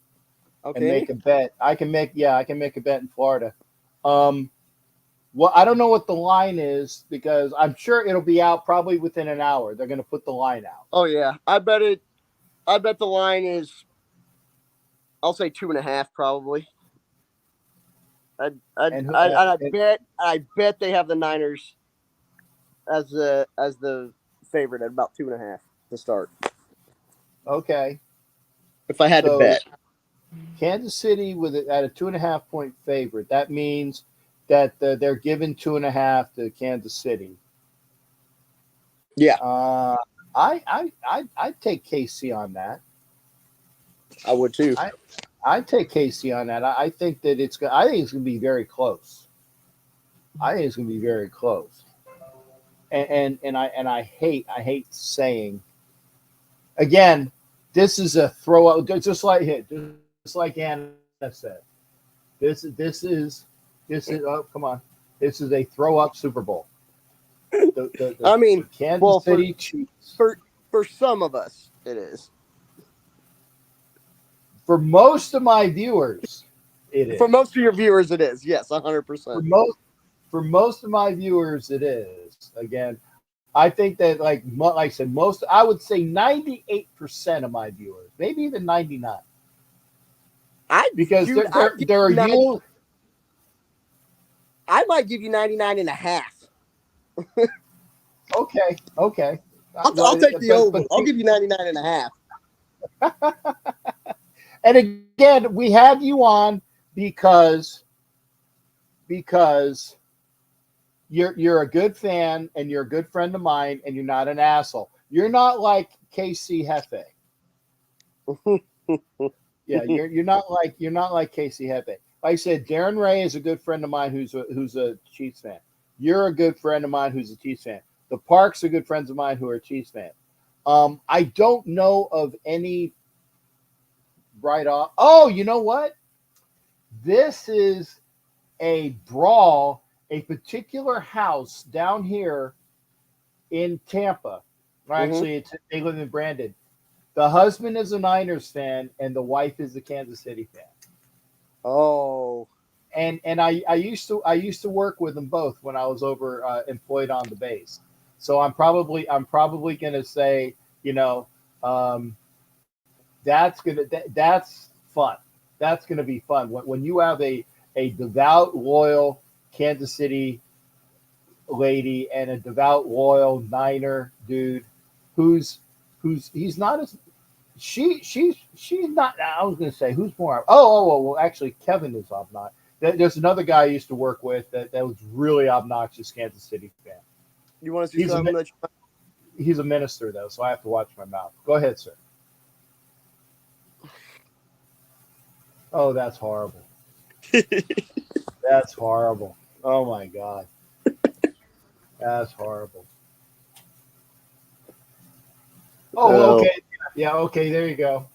and make a bet. I can make a bet in Florida. Well, I don't know what the line is because I'm sure it'll be out probably within an hour. They're gonna put the line out. Oh yeah, I bet the line is, I'll say 2.5 probably. I bet they have the Niners as the favorite at about 2.5 to start. Okay. If I had to bet. Kansas City at a 2.5 point favorite. That means that they're giving 2.5 to Kansas City. Yeah. I'd take KC on that. I would too. I'd take KC on that. I think it's going to be very close. I think it's going to be very close. And I hate saying again, this is a throw out just like Anna said. This is oh come on. This is a throw up Super Bowl. I mean, Kansas City Chiefs. For some of us, it is. For most of my viewers, it is. For most of your viewers, it is. Yes, 100%. For most of my viewers, it is. Again, I think that like I said, I would say 98% of my viewers, maybe even 99. Because they're you. I might give you 99.5. Okay. I'll take the over. I'll give you 99.5. And again, we have you on because you're a good fan and you're a good friend of mine and you're not an asshole. You're not like KC Hefe. Yeah, you're not like KC Hefe. Like I said, Darren Ray is a good friend of mine who's a Chiefs fan. You're a good friend of mine who's a Chiefs fan. The Parks are good friends of mine who are Chiefs fans. I don't know of any right off. Oh, you know what? This is a brawl, a particular house down here in Tampa. Actually, they live in Brandon. The husband is a Niners fan, and the wife is a Kansas City fan. Oh, and I used to work with them both when I was over employed on the base. So I'm probably gonna say, that's fun. That's gonna be fun when you have a devout, loyal Kansas City lady and a devout, loyal Niner dude who's he's not as she's not. I was gonna say who's more. Well, actually Kevin is obnoxious. There's another guy I used to work with that was really obnoxious Kansas City fan. You want to see something that he's a minister though, so I have to watch my mouth. Go ahead, sir. Oh, that's horrible. That's horrible. Oh my God. That's horrible. Oh, okay. Yeah, okay, there you go.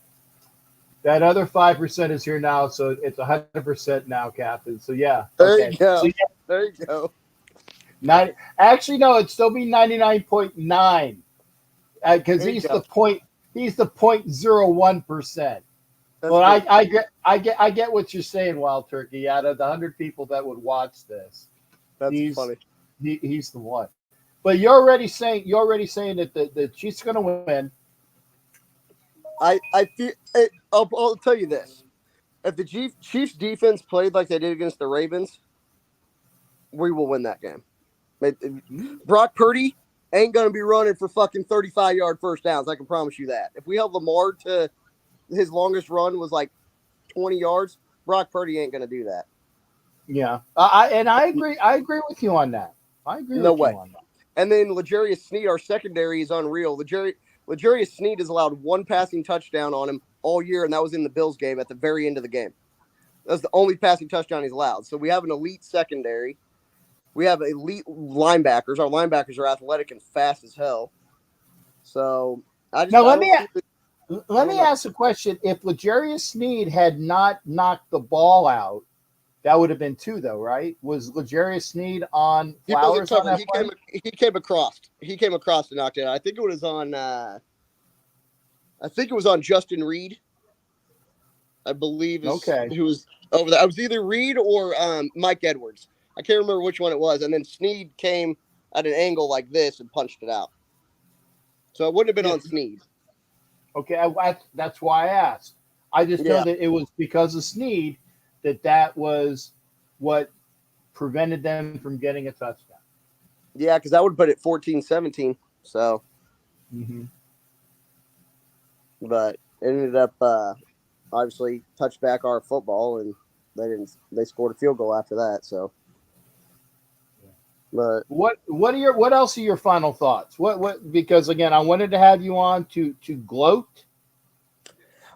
That other 5% is here now, so it's 100% now, Captain. So yeah. There you go. So, yeah. There you go. Actually, no, it'd still be 99.9. because There you he's go. the point. He's the 0.01%. That's Well, great. I get what you're saying, Wild Turkey. Out of the 100 people that would watch this, That's he's funny. he's the one. But you're already saying that the Chiefs are going to win. I feel. I'll tell you this: if the Chiefs defense played like they did against the Ravens, we will win that game. Brock Purdy ain't gonna be running for fucking 35-yard first downs. I can promise you that. If we held Lamar to his longest run was like 20 yards, Brock Purdy ain't gonna do that. Yeah, I agree. I agree with you on that. I agree No with way. you on that. And then L'Jarius Sneed, our secondary, is unreal. L'Jarius Sneed has allowed one passing touchdown on him all year, and that was in the Bills game at the very end of the game. That's the only passing touchdown he's allowed. So we have an elite secondary. We have elite linebackers. Our linebackers are athletic and fast as hell. So Now let me ask a question. If L'Jarius Sneed had not knocked the ball out, that would have been 2, though, right? Was L'Jarius Sneed on Flowers on that play? He came across. He came across to knock it out. I think it was on. I think it was on Justin Reed. I believe who was over there. I was either Reed or Mike Edwards. I can't remember which one it was. And then Sneed came at an angle like this and punched it out. So it wouldn't have been on Sneed. Okay, that's why I asked. I just know that it was because of Sneed that was what prevented them from getting a touchdown. Yeah, because that would put it 14-17. So, but it ended up obviously touched back our football, and they scored a field goal after that. So, but what else are your final thoughts? What because again, I wanted to have you on to gloat.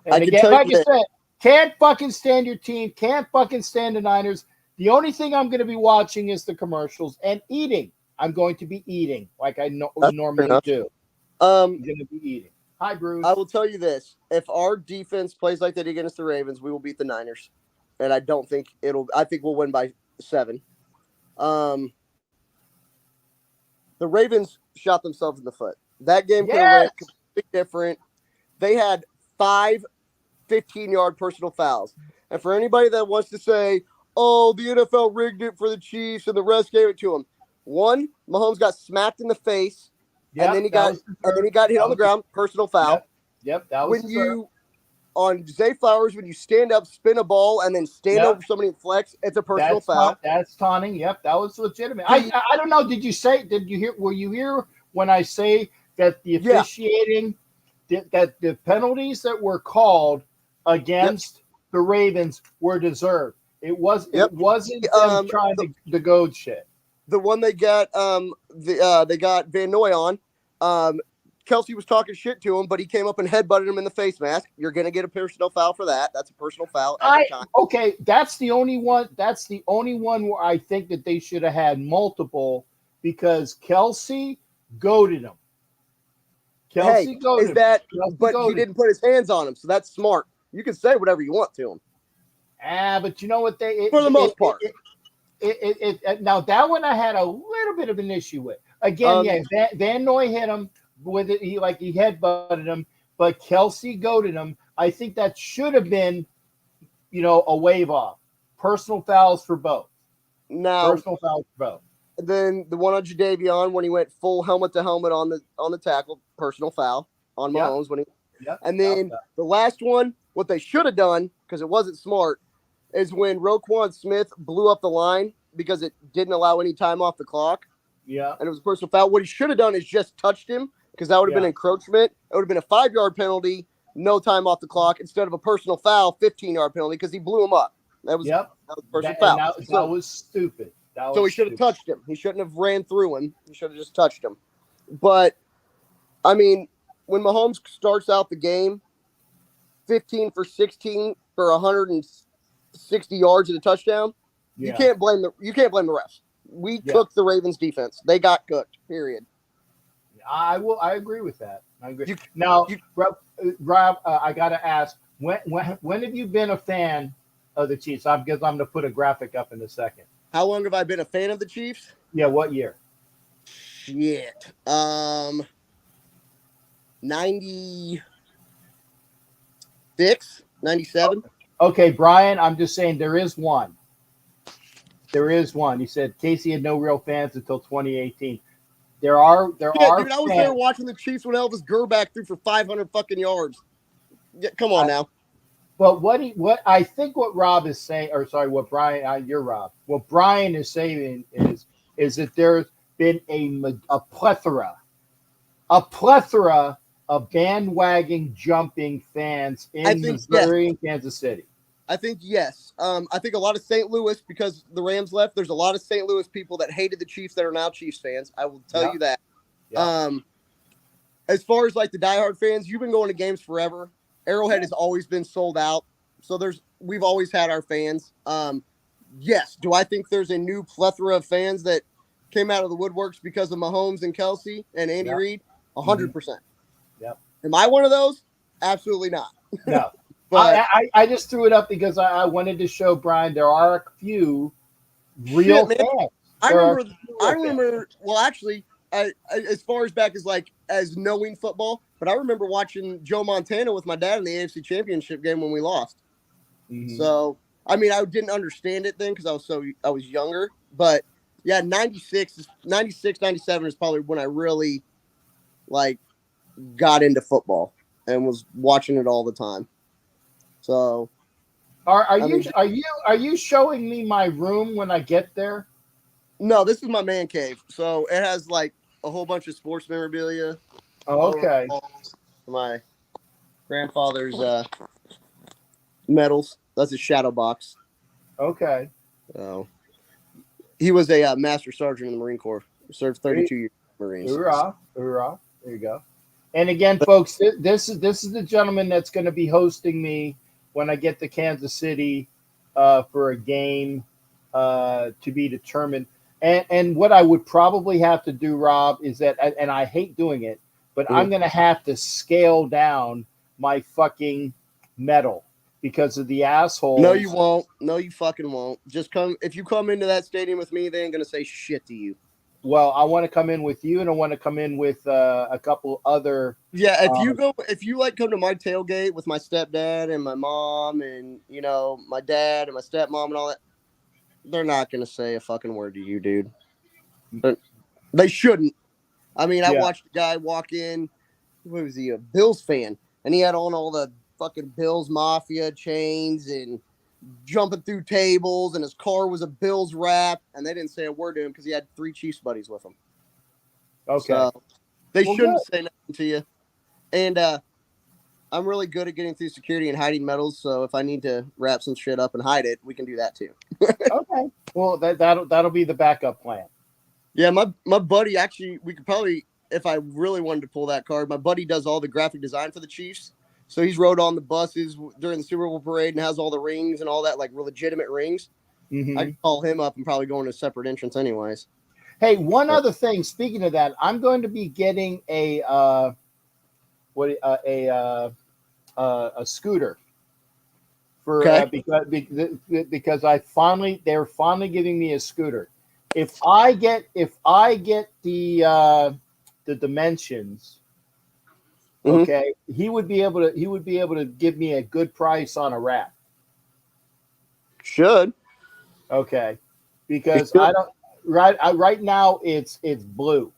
And I can again, tell like you I said, can't fucking stand your team, can't fucking stand the Niners. The only thing I'm going to be watching is the commercials and eating. I'm going to be eating like I normally do. I'm going to be eating. Hi, Bruce. I will tell you this: if our defense plays like they did against the Ravens, we will beat the Niners, and I think we'll win by 7. The Ravens shot themselves in the foot. That game could have went completely different. They had 5 15-yard personal fouls. And for anybody that wants to say, oh, the NFL rigged it for the Chiefs and the refs gave it to them. One, Mahomes got smacked in the face, and then he got hit on the ground, personal foul. Yep, that was on Zay Flowers, when you stand up, spin a ball, and then stand over somebody and flex, it's a personal foul. That's taunting. Yep, that was legitimate. I don't know. Did you hear? Were you here when I say that the officiating, that the penalties that were called against the Ravens were deserved? It wasn't them trying to goad shit. The one they got they got Van Noy on. Kelsey was talking shit to him, but he came up and headbutted him in the face mask. You're going to get a personal foul for that. That's a personal foul every time. Okay, that's the only one. That's the only one where I think that they should have had multiple because Kelsey goaded him. Kelsey goaded him. But he didn't put his hands on him, so that's smart. You can say whatever you want to him. But you know what for the most part. Now that one I had a little bit of an issue with. Again, Van Noy hit him with it. He headbutted him, but Kelsey goaded him. I think that should have been, a wave off. Personal fouls for both. Personal fouls for both. Then the one on Jadeveon when he went full helmet to helmet on the tackle, personal foul on Mahomes and then the last one, what they should have done because it wasn't smart, is when Roquan Smith blew up the line because it didn't allow any time off the clock. Yeah. And it was a personal foul. What he should have done is just touched him because that would have been encroachment. It would have been a 5-yard penalty, no time off the clock, instead of a personal foul, 15-yard penalty because he blew him up. That was a personal foul. That was stupid. So he should have touched him. He shouldn't have ran through him. He should have just touched him. But, I mean, when Mahomes starts out the game, 15 for 16 for 160 yards and a touchdown, you can't blame the refs. We cooked the Ravens defense. They got cooked, period. I agree with that. I agree. Rob, I got to ask, when have you been a fan of the Chiefs? Because I'm going to put a graphic up in a second. How long have I been a fan of the Chiefs? Yeah, what year? Shit. 96, 97. Okay, Brian, I'm just saying there is one. There is one. He said Casey had no real fans until 2018. There are Yeah, dude, I was there fans. watching the Chiefs when Elvis Gerback threw for 500 fucking yards. Yeah, come on now. But what I think what Rob is saying, or sorry, what Brian, you're Rob. What Brian is saying is that there's been a plethora of bandwagon jumping fans in Missouri and Kansas City. I think yes. I think a lot of St. Louis, because the Rams left, there's a lot of St. Louis people that hated the Chiefs that are now Chiefs fans. I will tell you that. Yeah. As far as like the diehard fans, you've been going to games forever. Arrowhead has always been sold out. So we've always had our fans. Yes. Do I think there's a new plethora of fans that came out of the woodworks because of Mahomes and Kelsey and Andy Reid? 100%. Yep. Am I one of those? Absolutely not. No. But I just threw it up because I wanted to show Brian there are a few real fans. I remember. Well, actually, as far as back as knowing football, but I remember watching Joe Montana with my dad in the AFC Championship game when we lost. Mm-hmm. So, I mean, I didn't understand it then because I was younger. But yeah, 96, 97 is probably when I really got into football and was watching it all the time. So, are you showing me my room when I get there? No, this is my man cave. So it has a whole bunch of sports memorabilia. Oh, okay. My grandfather's medals. That's his shadow box. Okay. So he was a master sergeant in the Marine Corps. Served 32 years in the Marines. Hoorah! Hoorah! There you go. And again, folks, this is the gentleman that's going to be hosting me when I get to Kansas City for a game to be determined. And what I would probably have to do, Rob, is that, and I hate doing it, but I'm going to have to scale down my fucking medal because of the assholes. No, you won't. No, you fucking won't. Just come. If you come into that stadium with me, they ain't going to say shit to you. Well, I want to come in with you, and I want to come in with a couple other. Yeah, if you come to my tailgate with my stepdad and my mom and my dad and my stepmom and all that, they're not gonna say a fucking word to you, dude. But they shouldn't. I mean, I watched a guy walk in. What was he? A Bills fan, and he had on all the fucking Bills Mafia chains and jumping through tables, and his car was a Bills wrap, and they didn't say a word to him because he had 3 Chiefs buddies with him. Okay. So they shouldn't say nothing to you. And I'm really good at getting through security and hiding medals, so if I need to wrap some shit up and hide it, we can do that too. Okay. Well, that'll be the backup plan. Yeah, my buddy, actually, we could probably, if I really wanted to pull that card, my buddy does all the graphic design for the Chiefs. So he's rode on the buses during the Super Bowl parade and has all the rings and all that, legitimate rings. Mm-hmm. I can call him up and probably go in a separate entrance anyways. Hey, other thing. Speaking of that, I'm going to be getting a scooter for because they're finally giving me a scooter. If I get the dimensions. Okay, he would be able to give me a good price on a wrap. Should. Okay, because I don't right now it's blue,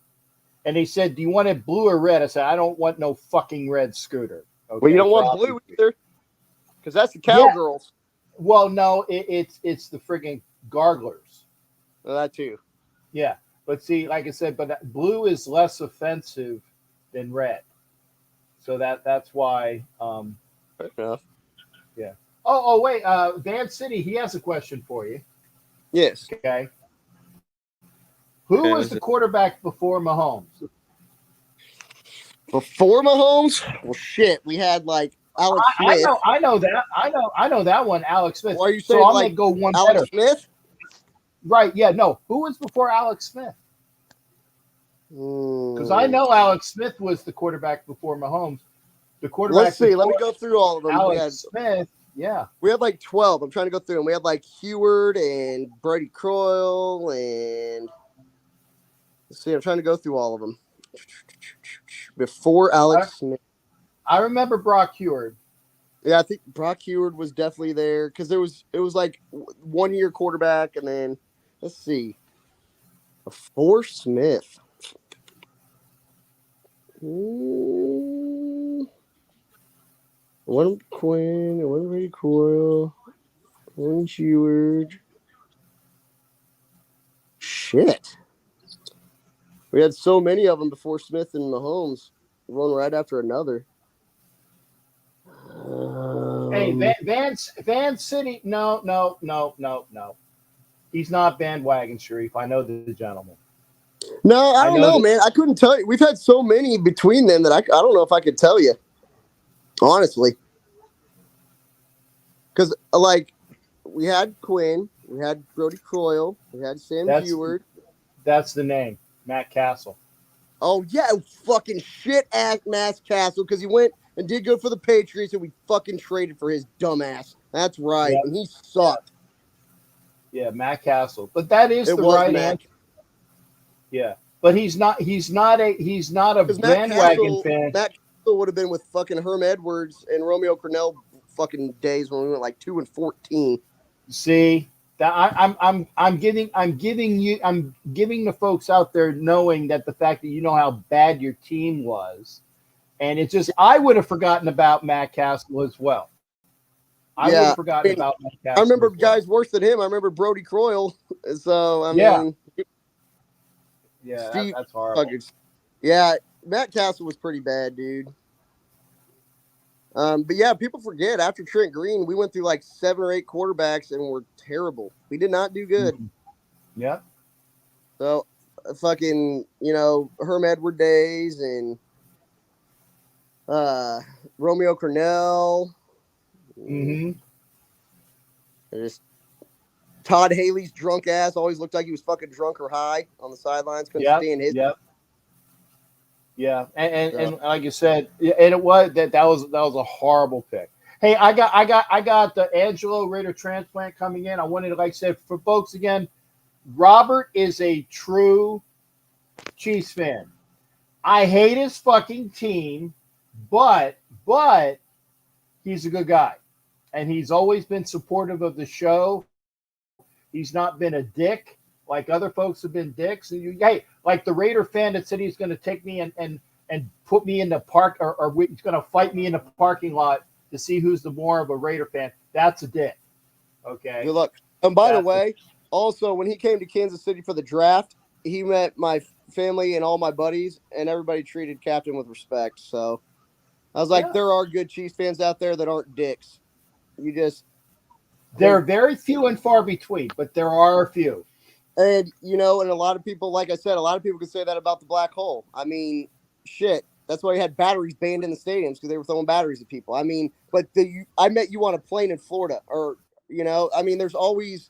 and he said, "Do you want it blue or red?" I said, "I don't want no fucking red scooter." Okay, well, you don't want blue either, because that's the cowgirls. Yeah. Well, no, it's the friggin' garglers. Well, that too. Yeah, but see, like I said, but blue is less offensive than red. So that's why. Fair enough. Yeah. Oh wait, Van City, he has a question for you. Yes. Okay. Who was the quarterback before Mahomes? Before Mahomes? Well, shit, we had Alex Smith. I know that one, Alex Smith. Why are you saying so I'm gonna go one Alex better. Smith? Right? Yeah. No. Who was before Alex Smith? Because I know Alex Smith was the quarterback before Mahomes. The quarterback. Let's see. Let me go through all of them. Alex Smith. Yeah. We had 12. I'm trying to go through them. We had Heward and Brady Croyle and let's see. I'm trying to go through all of them. before Alex Smith. I remember Brock Heward. Yeah, I think Brock Heward was definitely there because it was like 1 year quarterback, and then let's see, before Smith. One Quinn, one Ray Coyle, one Heward. Shit. We had so many of them before Smith and Mahomes, one right after another. Hey, Van City. No. He's not bandwagon Sharif. I know the gentleman. No, I don't know, man. I couldn't tell you. We've had so many between them that I don't know if I could tell you, honestly. Because, like, we had Quinn, we had Brody Croyle, we had Sam Heward. That's the name, Matt Castle. Oh, yeah, fucking shit-ass Matt Castle, because he went and did good for the Patriots, and we fucking traded for his dumbass. That's right, Yep. and he sucked. Yeah, Matt Castle. But that is the right answer. Yeah, but he's not a bandwagon fan. Matt Castle would have been with fucking Herm Edwards and Romeo Crennel fucking days when we went like 2-14. See, that I'm giving the folks out there knowing that the fact that you know how bad your team was, and it's just I would have forgotten about Matt Castle as well. I would have forgotten about Matt Castle. I remember guys worse than him. I remember Brody Croyle. So I mean, that's horrible. Yeah, Matt Castle was pretty bad, dude. But yeah, people forget after Trent Green, we went through like 7 or 8 quarterbacks and were terrible. We did not do good. Yeah. So fucking, Herm Edward days and Romeo Crennel. Just Todd Haley's drunk ass always looked like he was fucking drunk or high on the sidelines. Couldn't stand his. Yeah, and like you said, and it was that was a horrible pick. Hey, I got the Angelo Raider transplant coming in. I wanted to, like I said, for folks again, Robert is a true Chiefs fan. I hate his fucking team, but he's a good guy, and he's always been supportive of the show. He's not been a dick like other folks have been dicks. And hey, like the Raider fan that said he's going to take me and put me in the park or he's going to fight me in the parking lot to see who's the more of a Raider fan. That's a dick. Okay. Good luck. And by the way, also when he came to Kansas City for the draft, he met my family and all my buddies, and everybody treated Captain with respect. So I was like, there are good Chiefs fans out there that aren't dicks. They're very few and far between, but there are a few. And, and a lot of people, like I said, a lot of people can say that about the black hole. I mean, shit. That's why we had batteries banned in the stadiums, because they were throwing batteries at people. I mean, but I met you on a plane in Florida, or, I mean, there's always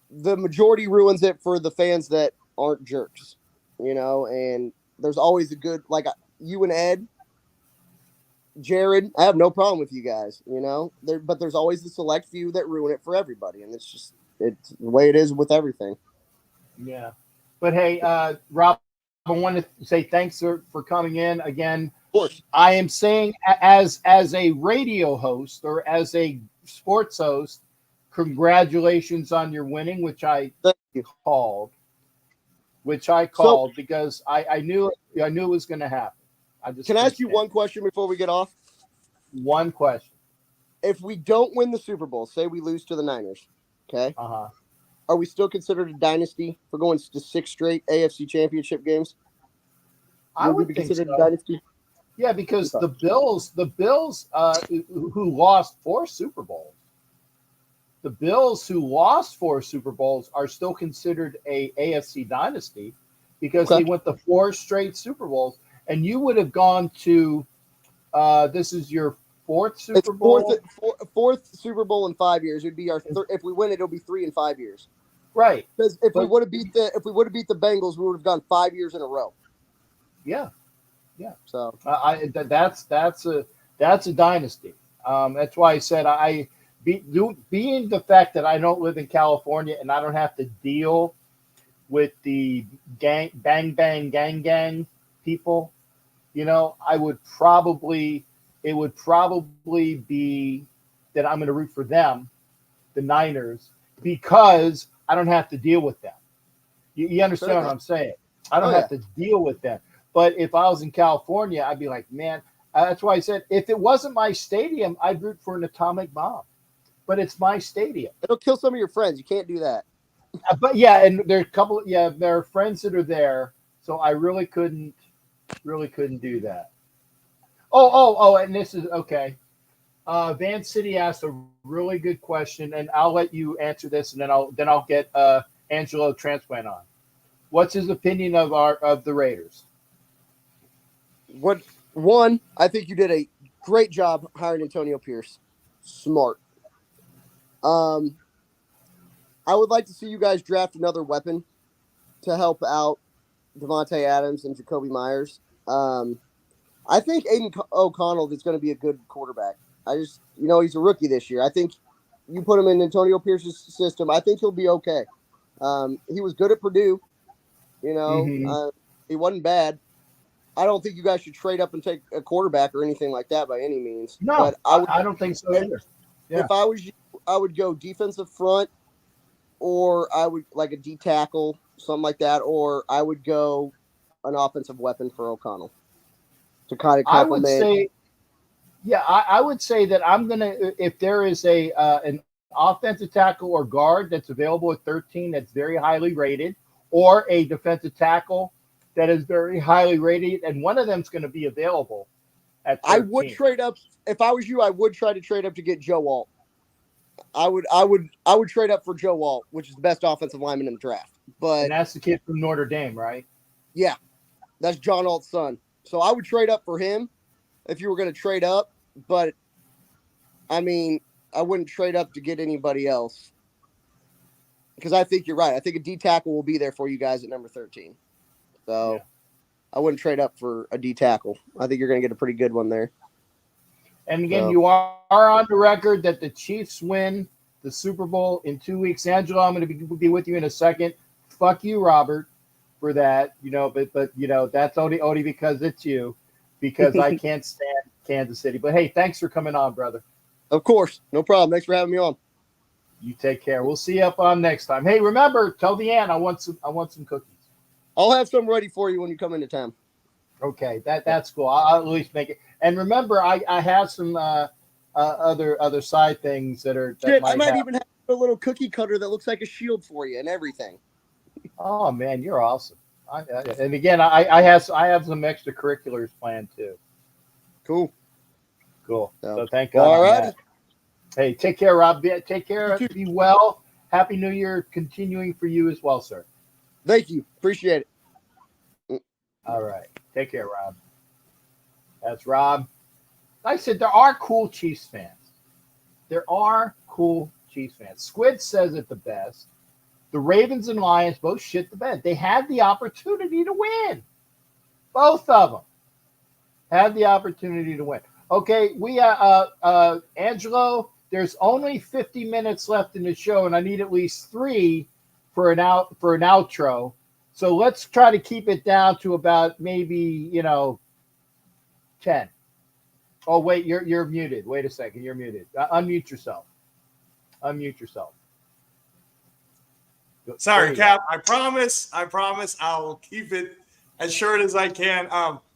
the majority ruins it for the fans that aren't jerks, and there's always a good, like you and Ed, Jared, I have no problem with you guys, but there's always the select few that ruin it for everybody. And it's the way it is with everything. Yeah. But hey, Rob, I want to say thanks for coming in again. Of course. I am saying as a radio host or as a sports host, congratulations on your winning, which I called because I knew it was going to happen. Can I ask you one question before we get off? One question. If we don't win the Super Bowl, say we lose to the Niners, okay? Are we still considered a dynasty for going to 6 straight AFC Championship games? I would be considered a dynasty. Yeah, because the Bills, who lost 4 Super Bowls, are still considered a AFC dynasty because they went to 4 straight Super Bowls. And you would have gone to this is your 4th Super Bowl? Fourth Super Bowl in 5 years. It'd be our if we win it, it'll be 3 in 5 years. Right. Because if we would have beat the Bengals, we would have gone 5 years in a row. Yeah. So that's a dynasty. That's why I said being the fact that I don't live in California and I don't have to deal with the gang people I would probably it would probably be that I'm going to root for them, the Niners, because I don't have to deal with them. You understand what I'm saying? I don't have to deal with them. But if I was in California, I'd be like, man, that's why I said if it wasn't my stadium, I'd root for an atomic bomb. But it's my stadium. It'll kill some of your friends. You can't do that. But yeah, and there are a couple. Yeah, there are friends that are there, so I really couldn't do that. Oh, and this is okay. Van City asked a really good question, and I'll let you answer this, and then I'll get Angelo Transplant on. What's his opinion of the Raiders? I think you did a great job hiring Antonio Pierce. Smart. I would like to see you guys draft another weapon to help out Devontae Adams and Jacoby Myers. I think Aiden O'Connell is going to be a good quarterback. He's a rookie this year. I think you put him in Antonio Pierce's system. I think he'll be okay. He was good at Purdue. He wasn't bad. I don't think you guys should trade up and take a quarterback or anything like that by any means. No, but I don't think so either. Yeah. If I was you, I would go defensive front, or I would like a D tackle, something like that, or I would go an offensive weapon for O'Connell to kind of complement. I would say that I'm gonna, if there is an offensive tackle or guard that's available at 13 that's very highly rated, or a defensive tackle that is very highly rated, and one of them's going to be available at 13. I would trade up if I was you. I would try to trade up to get Joe Alt. I would trade up for Joe Alt, which is the best offensive lineman in the draft. But and that's the kid from Notre Dame, right? Yeah, that's John Alt's son. So I would trade up for him if you were going to trade up. But I mean, I wouldn't trade up to get anybody else because I think you're right. I think a D tackle will be there for you guys at number 13. So I wouldn't trade up for a D tackle. I think you're going to get a pretty good one there. And again, you are on the record that the Chiefs win the Super Bowl in 2 weeks. Angelo, I'm going to be with you in a second. Fuck you, Robert, for that. But that's only because it's you, because I can't stand Kansas City. But hey, thanks for coming on, brother. Of course, no problem. Thanks for having me on. You take care. We'll see you up on next time. Hey, remember, tell Deanne I want some cookies. I'll have some ready for you when you come into town. Okay, that's cool. I'll at least make it. And remember, I have some other side things that are. I might even have a little cookie cutter that looks like a shield for you and everything. Oh man, you're awesome. And again, I have some extracurriculars planned too. Cool. So thank God. All right. Hey, take care, Rob. Take care. Be well. Happy New Year continuing for you as well, sir. Thank you. Appreciate it. All right. Take care, Rob. That's Rob. Like I said, there are cool Chiefs fans. Squid says it the best. The Ravens and Lions both shit the bed. They had the opportunity to win. Both of them had the opportunity to win. Okay, we Angelo, there's only 50 minutes left in the show, and I need at least 3 for an outro. So let's try to keep it down to about maybe 10. Oh wait, you're muted. Wait a second, you're muted. Unmute yourself. Sorry, Cap. I promise I will keep it as short as I can.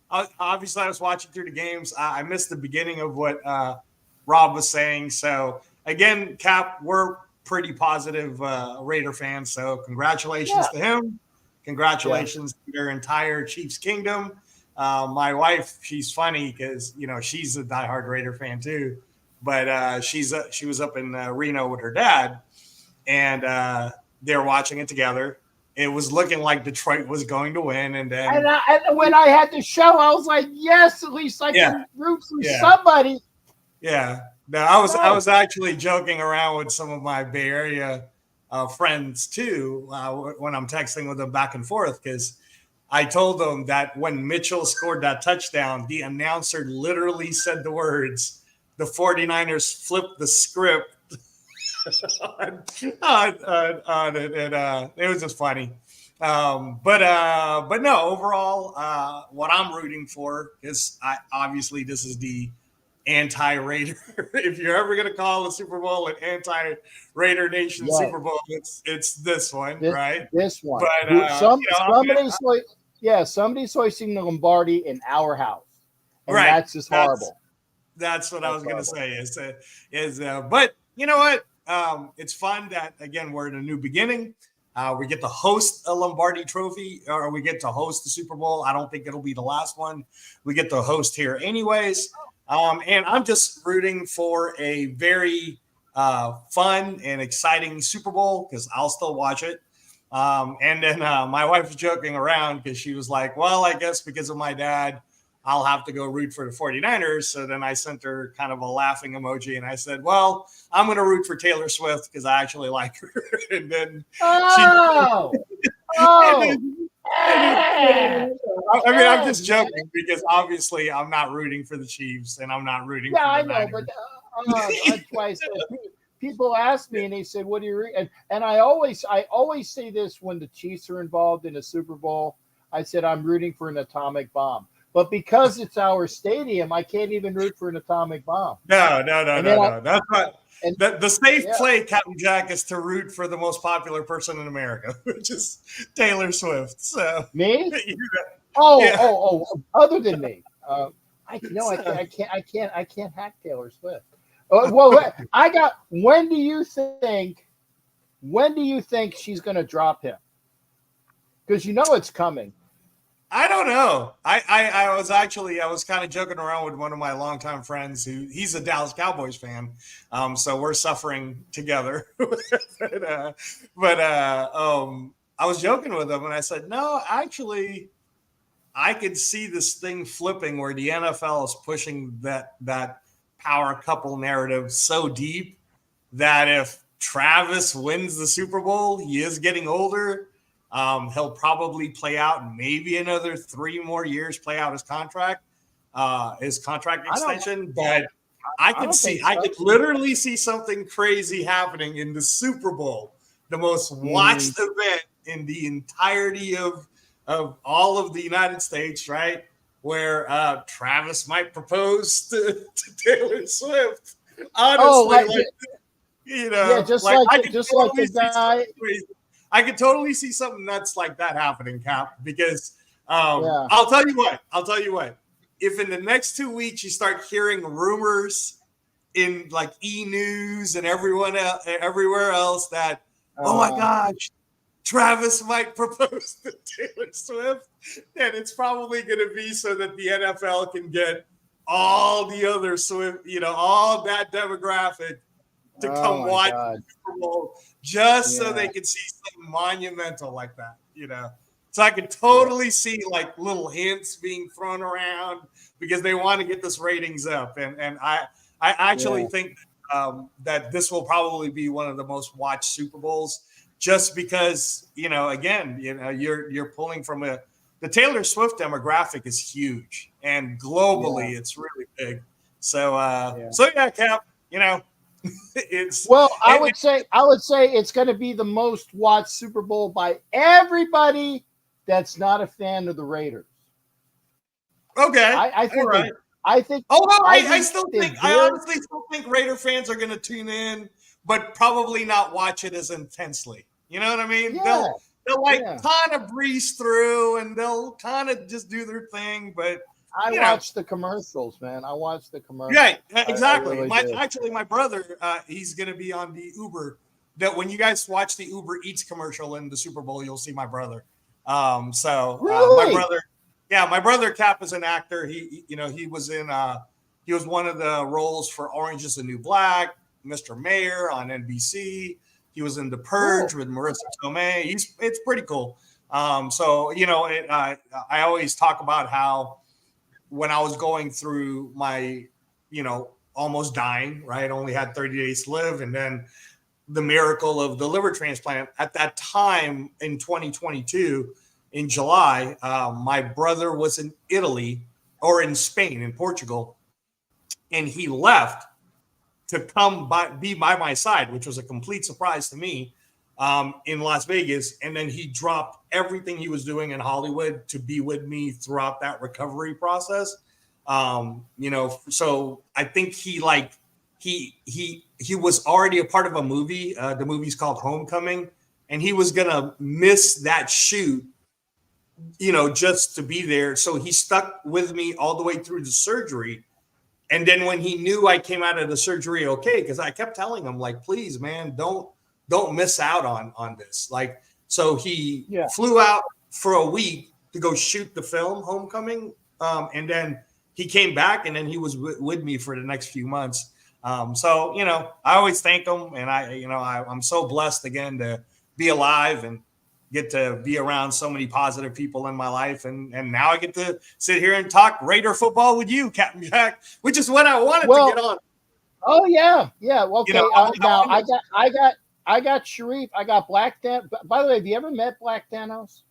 Obviously, I was watching through the games. I missed the beginning of what Rob was saying. So again, Cap, we're pretty positive Raider fans. So congratulations to him. Congratulations to their entire Chiefs kingdom. My wife, she's funny because she's a diehard Raider fan too. But she was up in Reno with her dad, and they were watching it together. It was looking like Detroit was going to win, and then when I had the show, I was like, "Yes, at least I can root for somebody." Yeah, no, I was actually joking around with some of my Bay Area friends too when I'm texting with them back and forth, because I told them that when Mitchell scored that touchdown, the announcer literally said the words, "The 49ers flipped the script." on it, and it was just funny. But no, overall, what I'm rooting for is obviously this is the anti-Raider. If you're ever going to call the Super Bowl an anti-Raider Nation Yeah, Super Bowl, it's this one, right? this one. But Somebody's hoisting the Lombardi in our house, and right, that's just horrible. That's what I was going to horrible. say. But you know what? It's fun that again we're in a new beginning. We get to host a Lombardi Trophy, or we get to host the Super Bowl. I don't think it'll be the last one. We get to host here, anyways. And I'm just rooting for a very fun and exciting Super Bowl because I'll still watch it. And then my wife was joking around because she was like, well, I guess because of my dad, I'll have to go root for the 49ers. So then I sent her kind of a laughing emoji and I said, well, I'm going to root for Taylor Swift because I actually like her. And then I mean, I'm just joking because obviously I'm not rooting for the Chiefs and I'm not rooting for the Niners. but that's why I said people ask me and they said, "What do you read?" And I always say this when the Chiefs are involved in a Super Bowl. I said I'm rooting for an atomic bomb, but because it's our stadium, I can't even root for an atomic bomb. No. That's not. The safe play, Captain Jack, is to root for the most popular person in America, which is Taylor Swift. So me? Yeah. Other than me, I can't hack Taylor Swift. Well, I got. When do you think she's going to drop him? Because you know it's coming. I don't know. I was kind of joking around with one of my longtime friends he's a Dallas Cowboys fan. So we're suffering together. but I was joking with him and I said, no, actually, I could see this thing flipping where the NFL is pushing that power couple narrative so deep that if Travis wins the Super Bowl, he is getting older. He'll probably play out maybe another 3 more years, play out his contract extension. But I could literally see something crazy happening in the Super Bowl, the most watched event in the entirety of all of the United States, right? Where Travis might propose to Taylor Swift. Honestly, I could totally see something nuts like that happening, Cap, because I'll tell you what. If in the next 2 weeks you start hearing rumors in like E! News and everywhere else that, oh my gosh, Travis might propose to Taylor Swift, then it's probably going to be so that the NFL can get all the other Swift, all that demographic to come watch the Super Bowl just so they can see something monumental like that, So I could totally see like little hints being thrown around because they want to get this ratings up. And I actually think that this will probably be one of the most watched Super Bowls just because, you're pulling from the Taylor Swift demographic is huge and globally it's really big. So Cap, I would say it's going to be the most watched Super Bowl by everybody that's not a fan of the Raiders. Okay, I think. Right. I honestly still think Raider fans are going to tune in, but probably not watch it as intensely. You know what I mean? Yeah. They'll kind of breeze through and they'll kind of just do their thing, but. I watch the commercials, man. I watch the commercials. Right, exactly. Really my brother, he's going to be on the Uber. That when you guys watch the Uber Eats commercial in the Super Bowl, you'll see my brother. My brother Cap is an actor. He was in he was one of the roles for Orange Is the New Black, Mr. Mayor on NBC. He was in The Purge with Marissa Tomei. It's pretty cool. I always talk about how. When I was going through my, almost dying, right? Only had 30 days to live. And then the miracle of the liver transplant at that time in 2022, in July, my brother was in Italy or in Spain, in Portugal. And he left to be by my side, which was a complete surprise to me. in Las Vegas, and then he dropped everything he was doing in Hollywood to be with me throughout that recovery process. So I think he was already a part of a movie. The movie's called Homecoming, and he was gonna miss that shoot, just to be there. So he stuck with me all the way through the surgery. And then when he knew I came out of the surgery okay, because I kept telling him, like, please, man, don't miss out on this. Like, so he flew out for a week to go shoot the film Homecoming. And then he came back, and then he was with me for the next few months. So, I always thank him. And I'm so blessed again to be alive and get to be around so many positive people in my life. And now I get to sit here and talk Raider football with you, Captain Jack, which is what I wanted to get on. Oh, yeah. Yeah. Well, okay. Now I got Sharif. I got Black Dan. By the way, have you ever met Black Thanos?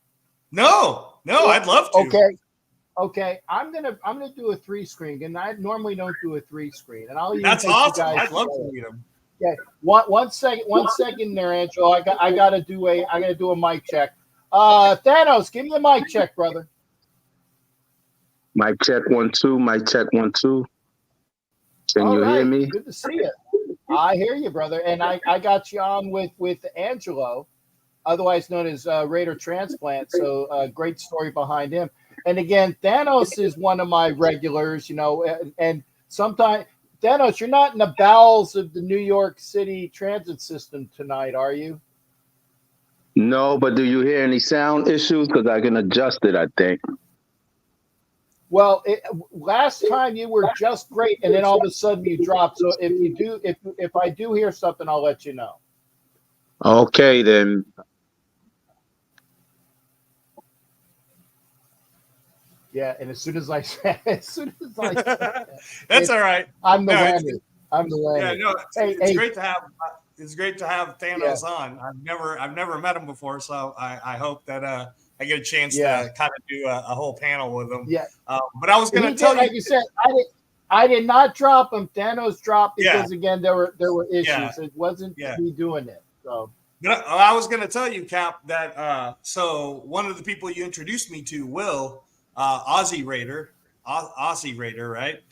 No, I'd love to. Okay. I'm gonna do a 3-screen, and I normally don't do a 3-screen. And I'll That's awesome. I'd love to meet him. Okay, one second there, Angelo. I gotta do a mic check. Thanos, give me a mic check, brother. Mic check 1 2. Mic check 1 2. Can you hear me? Good to see you. I hear you, brother. And I got you on with Angelo, otherwise known as Raider Transplant. So great story behind him. And again, Thanos is one of my regulars, and sometimes. Thanos, you're not in the bowels of the New York City transit system tonight, are you? No, but do you hear any sound issues? Because I can adjust it, I think. Well, last time you were just great, and then all of a sudden you dropped. So if I do hear something, I'll let you know. Okay, then. Yeah, and as soon as I said that's all right. I'm the landing. Yeah, no, it's great to have. It's great to have Thanos on. I've never met him before, so I hope that I get a chance to kind of do a whole panel with him. Yeah. But I was going to tell you, like you said, I did not drop him. Thanos dropped because again there were issues. Yeah. It wasn't me doing it. So. But I was going to tell you, Cap, that so one of the people you introduced me to, Will. Aussie Raider, right?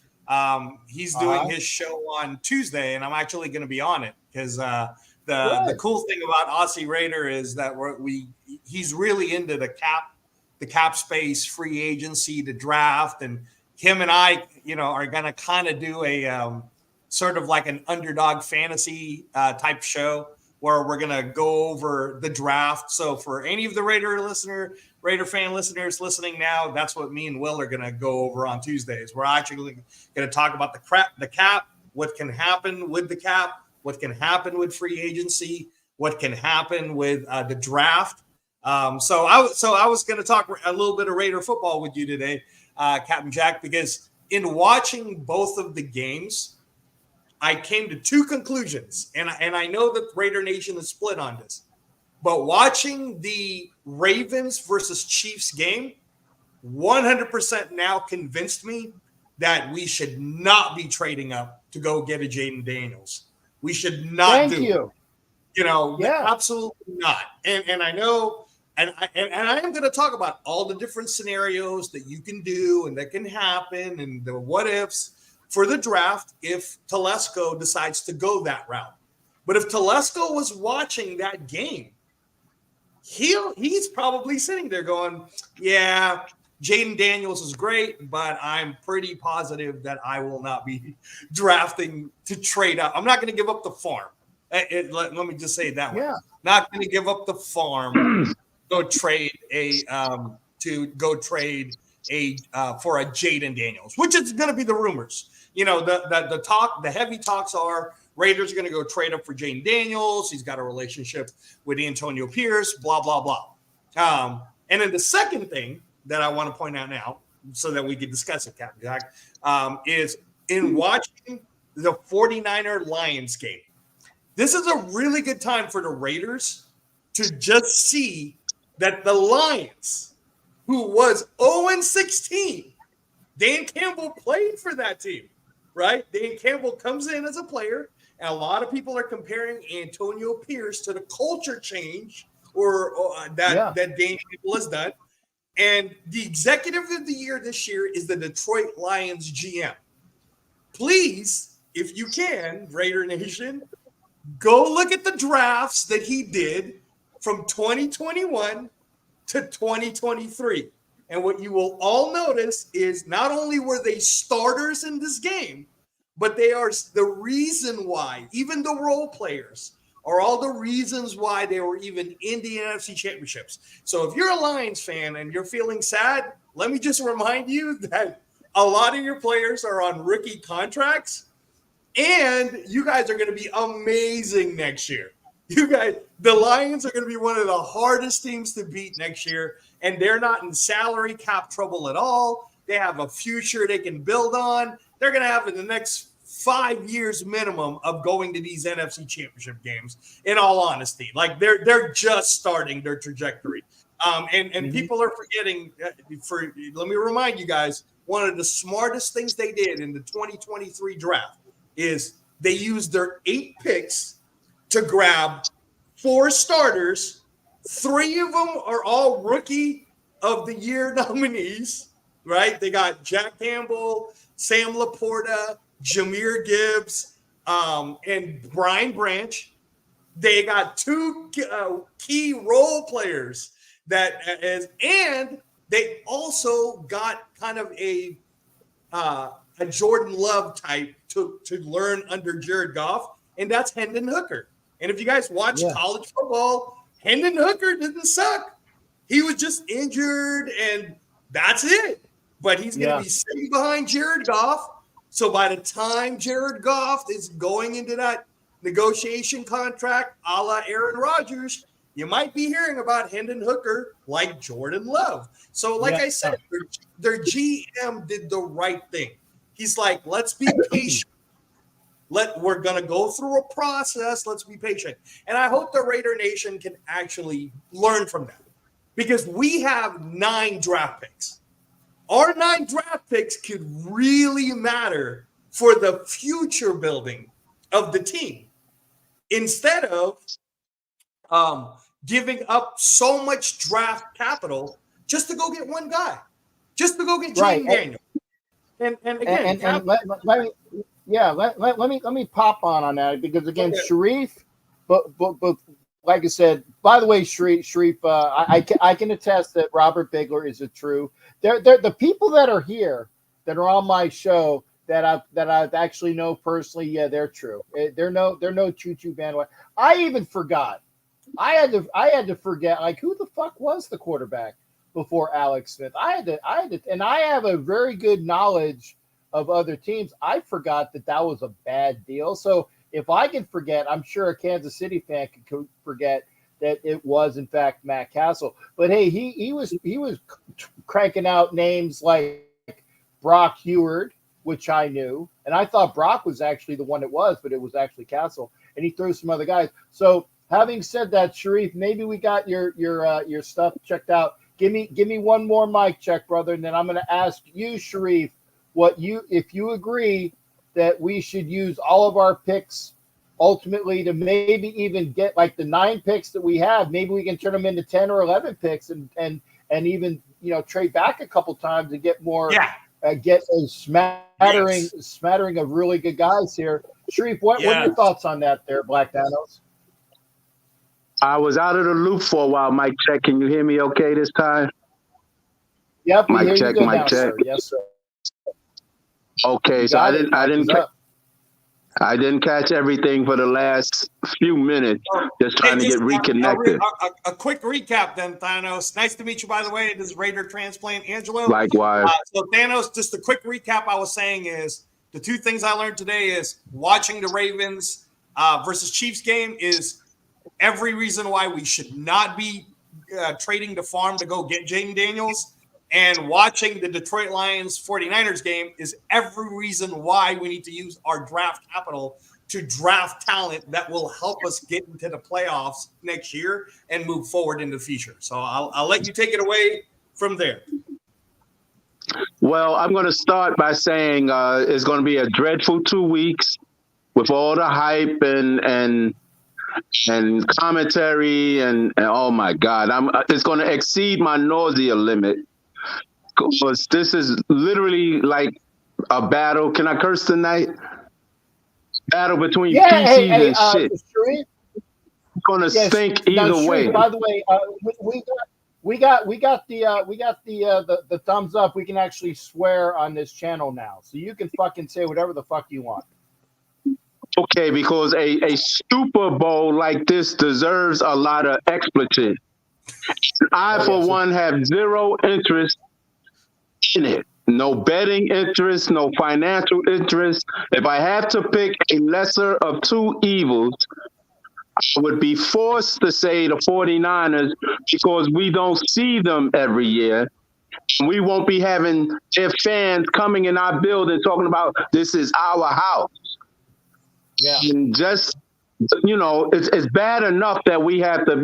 He's doing his show on Tuesday, and I'm actually going to be on it because the cool thing about Aussie Raider is that he's really into the cap space, free agency, the draft, and him and I, are going to kind of do a sort of like an underdog fantasy type show where we're going to go over the draft. So for any of the Raider fan listeners listening now, that's what me and Will are going to go over on Tuesdays. We're actually going to talk about the cap, what can happen with the cap, what can happen with free agency, what can happen with the draft. So I was going to talk a little bit of Raider football with you today, Captain Jack, because in watching both of the games, I came to two conclusions, and I know that Raider Nation is split on this. But watching the Ravens versus Chiefs game, 100% now convinced me that we should not be trading up to go get a Jaden Daniels. We should not do it. Absolutely not. And I know, and I am going to talk about all the different scenarios that you can do and that can happen and the what ifs for the draft if Telesco decides to go that route. But if Telesco was watching that game, he's probably sitting there going, yeah, Jaden Daniels is great, but I'm pretty positive that I will not be drafting to trade up. I'm not going to give up the farm. Let me just say it that way. Yeah. Not going to give up the farm. Go trade for a Jaden Daniels, which is going to be the rumors. The heavy talks are Raiders are going to go trade up for Jaden Daniels. He's got a relationship with Antonio Pierce, blah, blah, blah. And then the second thing that I want to point out now, so that we can discuss it, Captain Jack, is in watching the 49er Lions game. This is a really good time for the Raiders to just see that the Lions, who was 0-16, Dan Campbell played for that team, right? Dan Campbell comes in as a player, And a lot of people are comparing Antonio Pierce to the culture change that Daniel has done. And the executive of the year this year is the Detroit Lions GM. Please, if you can, Raider Nation, go look at the drafts that he did from 2021 to 2023. And what you will all notice is not only were they starters in this game, but they are the reason why, even the role players, are all the reasons why they were even in the NFC Championships. So if you're a Lions fan and you're feeling sad, let me just remind you that a lot of your players are on rookie contracts, and you guys are going to be amazing next year. You guys, the Lions are going to be one of the hardest teams to beat next year, and they're not in salary cap trouble at all. They have a future they can build on. They're going to have in the next 5 years minimum of going to these NFC Championship games. In all honesty, like they're just starting their trajectory. And people are forgetting. Let me remind you guys, one of the smartest things they did in the 2023 draft is they used their 8 picks to grab 4 starters. 3 of them are all rookie of the year nominees, right? They got Jack Campbell, Sam Laporta, Jahmyr Gibbs, and Brian Branch. They got 2 key role players and they also got kind of a Jordan Love type to learn under Jared Goff, and that's Hendon Hooker. And if you guys watch college football, Hendon Hooker didn't suck. He was just injured, and that's it. But he's going to be sitting behind Jared Goff. So by the time Jared Goff is going into that negotiation contract a la Aaron Rodgers, you might be hearing about Hendon Hooker like Jordan Love. So like I said, their GM did the right thing. He's like, let's be patient. We're going to go through a process. Let's be patient. And I hope the Raider Nation can actually learn from that, because we have 9 draft picks. Our 9 draft picks could really matter for the future building of the team, instead of giving up so much draft capital just to go get one guy, just to go get Jaden Daniels. And again, let me pop on that, because again, Sharif, but like I said, by the way, Sharif, I can attest that Robert Bigler is a true. They're the people that are here that are on my show that I actually know personally. Yeah, they're true. They're no choo-choo bandwagon. I even forgot. I had to forget, like, who the fuck was the quarterback before Alex Smith. I had to, and I have a very good knowledge of other teams. I forgot that was a bad deal. So if I can forget, I'm sure a Kansas City fan could forget that it was in fact Matt Castle. But hey, he was cranking out names like Brock Heward, which I knew, and I thought Brock was actually the one it was, but it was actually Castle, and he threw some other guys. So having said that, Sharif, maybe we got your stuff checked out. Give me one more mic check, brother, and then I'm going to ask you, Sharif, if you agree that we should use all of our picks ultimately to maybe even get like the 9 picks that we have. Maybe we can turn them into 10 or 11 picks and even, trade back a couple times and get more, get a smattering of really good guys here. Sharif, what are your thoughts on that there, Black Thanos? I was out of the loop for a while. Mic check. Can you hear me okay this time? Yep. Mic check. Mic check. Sir. Yes, sir. Okay, so I didn't catch everything for the last few minutes. Just trying to get reconnected. A quick recap then, Thanos. Nice to meet you, by the way. This is Raider Transplant Angelo. Likewise. So Thanos, just a quick recap I was saying is the 2 things I learned today is watching the Ravens versus Chiefs game is every reason why we should not be trading the farm to go get Jaden Daniels. And watching the Detroit Lions 49ers game is every reason why we need to use our draft capital to draft talent that will help us get into the playoffs next year and move forward in the future. So I'll let you take it away from there. Well, I'm going to start by saying it's going to be a dreadful 2 weeks. with all the hype and commentary and oh my God, it's going to exceed my nausea limit because this is literally like a battle. Can I curse tonight? Battle between feces and shit. Shereen? It's going to stink either way. By the way, we got the thumbs up. We can actually swear on this channel now, so you can fucking say whatever the fuck you want. Okay, because a Super Bowl like this deserves a lot of expletive. I, for one, have zero interest in it. No betting interest, no financial interest. If I have to pick a lesser of two evils, I would be forced to say the 49ers because we don't see them every year. We won't be having their fans coming in our building talking about this is our house. Yeah. And just, it's bad enough that we have to,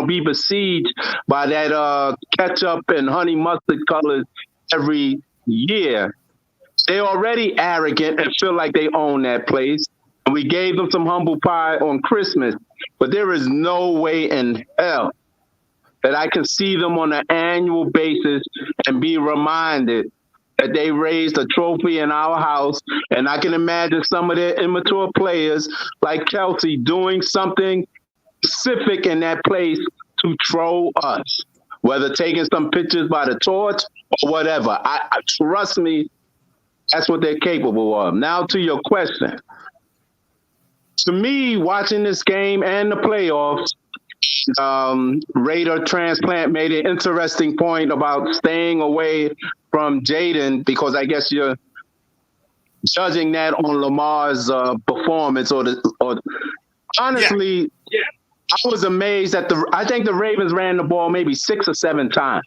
be besieged by that ketchup and honey mustard colors every year. They're already arrogant and feel like they own that place. And we gave them some humble pie on Christmas. But there is no way in hell that I can see them on an annual basis and be reminded that they raised a trophy in our house. And I can imagine some of their immature players like Kelsey doing something specific in that place to troll us, whether taking some pictures by the torch or whatever. I trust me, that's what they're capable of. Now to your question. To me, watching this game and the playoffs, Raider Transplant made an interesting point about staying away from Jaden because I guess you're judging that on Lamar's performance honestly, I was amazed that I think the Ravens ran the ball maybe 6 or 7 times,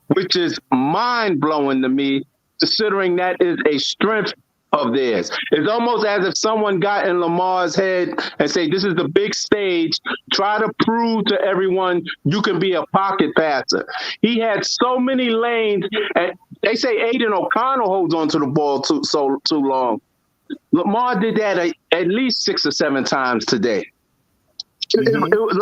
which is mind-blowing to me, considering that is a strength of theirs. It's almost as if someone got in Lamar's head and say, this is the big stage. Try to prove to everyone you can be a pocket passer. He had so many lanes, and they say Aiden O'Connell holds onto the ball too long. Lamar did that at least 6 or 7 times today. It was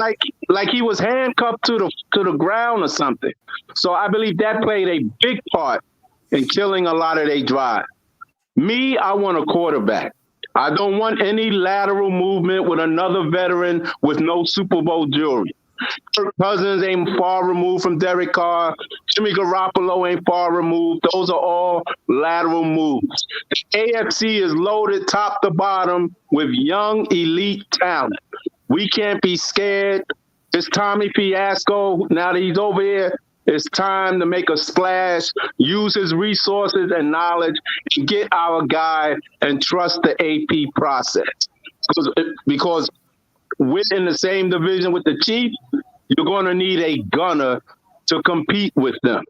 like he was handcuffed to the ground or something. So I believe that played a big part in killing a lot of their drive. Me, I want a quarterback. I don't want any lateral movement with another veteran with no Super Bowl jewelry. Kirk Cousins ain't far removed from Derek Carr. Jimmy Garoppolo ain't far removed. Those are all lateral moves. The AFC is loaded top to bottom with young elite talent. We can't be scared. This Tommy Fiasco, now that he's over here, it's time to make a splash, use his resources and knowledge, and get our guy and trust the AP process. Because we're in the same division with the Chiefs, you're going to need a gunner to compete with them.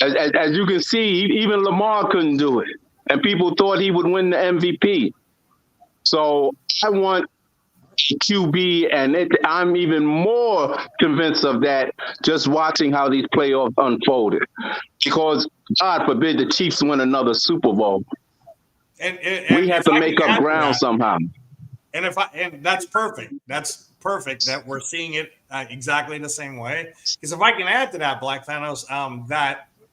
As you can see, even Lamar couldn't do it. And people thought he would win the MVP. So I want QB, and I'm even more convinced of that just watching how these playoffs unfolded. Because God forbid the Chiefs win another Super Bowl. And we have to make up ground somehow. And that's perfect. That's perfect that we're seeing it exactly the same way. Because if I can add to that, Black Thanos,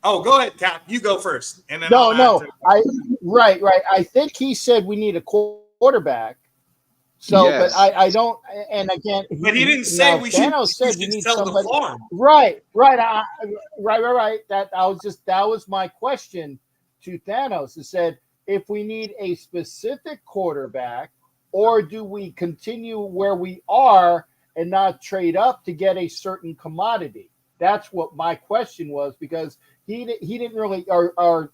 go ahead, Cap. You go first. And then right. I think he said we need a quarterback. So, yes. But I don't, and again, but he didn't say we should sell the farm. Right. Right. That was my question to Thanos. It said, if we need a specific quarterback, or do we continue where we are and not trade up to get a certain commodity? That's what my question was, because he didn't really, or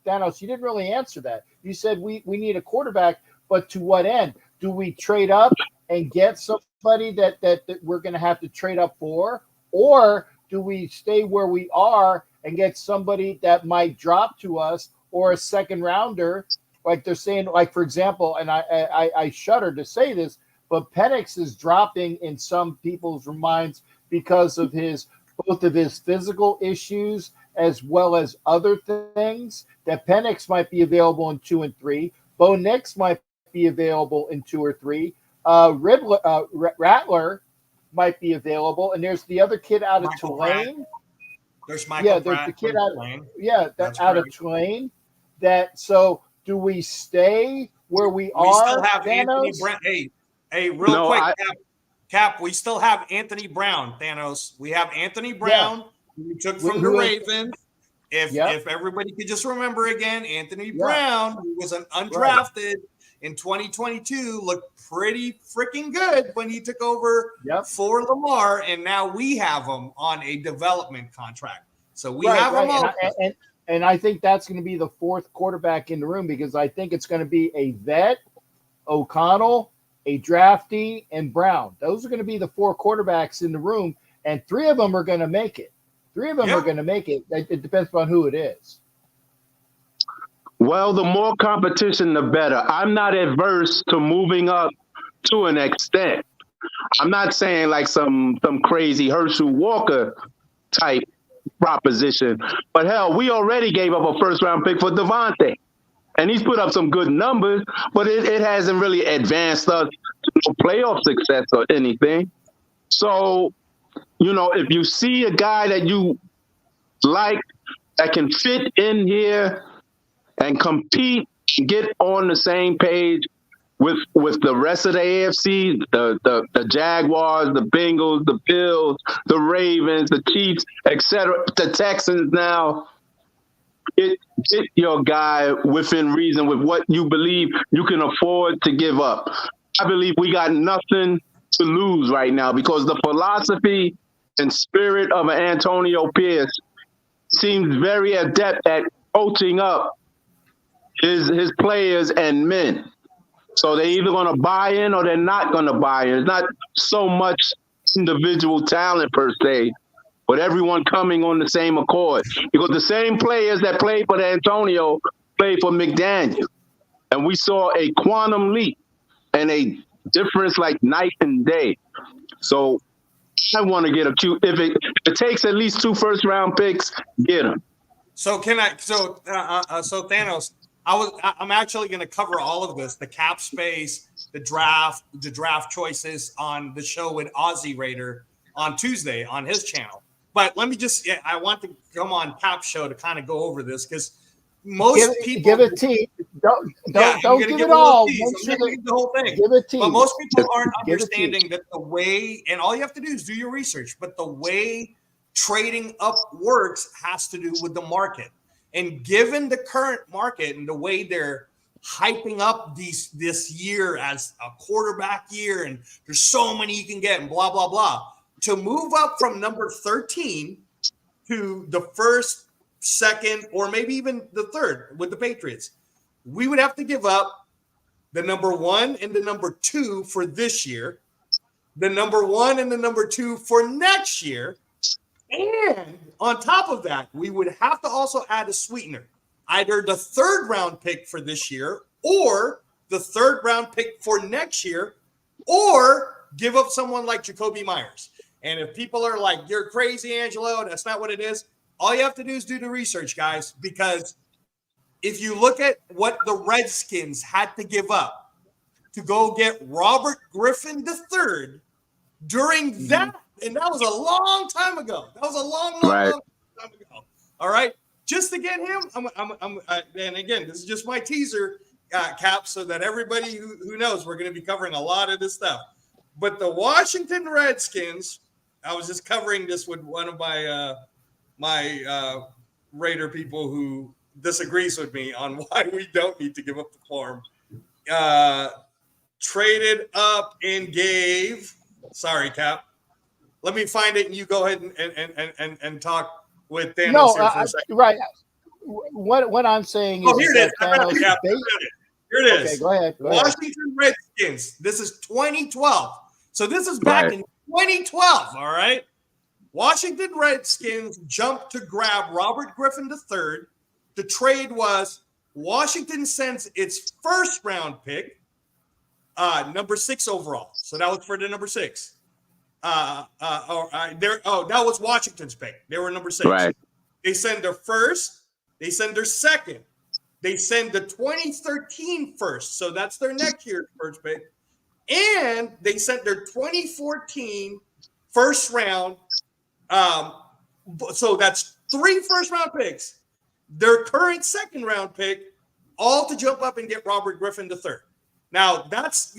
Thanos, you didn't really answer that. You said we need a quarterback, but to what end? Do we trade up and get somebody that we're going to have to trade up for? Or do we stay where we are and get somebody that might drop to us, or a second rounder? Like they're saying, like, for example, and I shudder to say this, but Penix is dropping in some people's minds because of both of his physical issues as well as other things. That Penix might be available in 2 and 3. Bo Nix might be available in 2 or 3. Rattler might be available, and there's the other kid out of Michael Tulane. There's Michael There's Pratt the kid from out. Tulane. That's out of Tulane. So do we stay where we We are? still have Thanos? Anthony Brown. Hey, real quick, Cap. We still have Anthony Brown. Thanos. We have Anthony Brown. Who we took from the Ravens. If everybody could just remember again, Anthony Brown, who was an undrafted in 2022, looked pretty freaking good when he took over for Lamar, and now we have him on a development contract. So we have him on. And I think that's going to be the 4th quarterback in the room, because I think it's going to be a vet, O'Connell, a draftee, and Brown. Those are going to be the 4 quarterbacks in the room, and 3 of them are going to make it. 3 of them are going to make it. It depends on who it is. Well, the more competition, the better. I'm not adverse to moving up to an extent. I'm not saying like some crazy Herschel Walker type proposition, but hell, we already gave up a 1st-round pick for Devontae, and he's put up some good numbers, but it hasn't really advanced us to playoff success or anything. So, if you see a guy that you like that can fit in here and compete, get on the same page with the rest of the AFC, the Jaguars, the Bengals, the Bills, the Ravens, the Chiefs, etc., the Texans now, get your guy within reason with what you believe you can afford to give up. I believe we got nothing to lose right now, because the philosophy and spirit of Antonio Pierce seems very adept at coaching up his players and men. So they're either going to buy in or they're not going to buy in. It's not so much individual talent per se, but everyone coming on the same accord. Because the same players that played for Antonio played for McDaniel. And we saw a quantum leap and a difference like night and day. So I want to get a cute. If it takes at least 2 1st-round picks, get them. So Thanos, I'm actually going to cover all of this: the cap space, the draft choices on the show with Aussie Raider on Tuesday on his channel. But let me I want to come on Cap's show to kind of go over this, because most people give it teeth. Don't give it all. The whole thing. Give it teeth. But most people aren't understanding that the way, and all you have to do is do your research. But the way trading up works has to do with the market. And given the current market and the way they're hyping up this year as a quarterback year, and there's so many you can get and blah, blah, blah, to move up from number 13 to the 1st, 2nd, or maybe even the 3rd with the Patriots, we would have to give up the number 1 and the number 2 for this year, the number 1 and the number 2 for next year. And on top of that, we would have to also add a sweetener, either the 3rd-round pick for this year or the 3rd-round pick for next year, or give up someone like Jacoby Myers. And if people are like, you're crazy, Angelo, that's not what it is, all you have to do is do the research, guys, because if you look at what the Redskins had to give up to go get Robert Griffin III during that, and that was a long time ago. That was a long time ago. All right, just to get him. And again, this is just my teaser, Cap, so that everybody who knows we're going to be covering a lot of this stuff. But the Washington Redskins, I was just covering this with one of my Raider people who disagrees with me on why we don't need to give up the farm. Traded up and gave. Sorry, Cap. Let me find it, and you go ahead and talk with Thanos here for a second. Right. What I'm saying is, here it is. Here it is. Okay, go ahead. Washington Redskins. This is 2012. So this is back in 2012. All right. Washington Redskins jumped to grab Robert Griffin III. The trade was Washington sends its 1st-round pick, number 6 overall. So that was for the number 6. That was Washington's pick. They were number 6. Right. They send their 1st, they send their 2nd, They send the 2013 first, so that's their next year's first pick. And they sent their 2014 first round. So that's 3 first-round picks, their current second-round pick, all to jump up and get Robert Griffin III. Now that's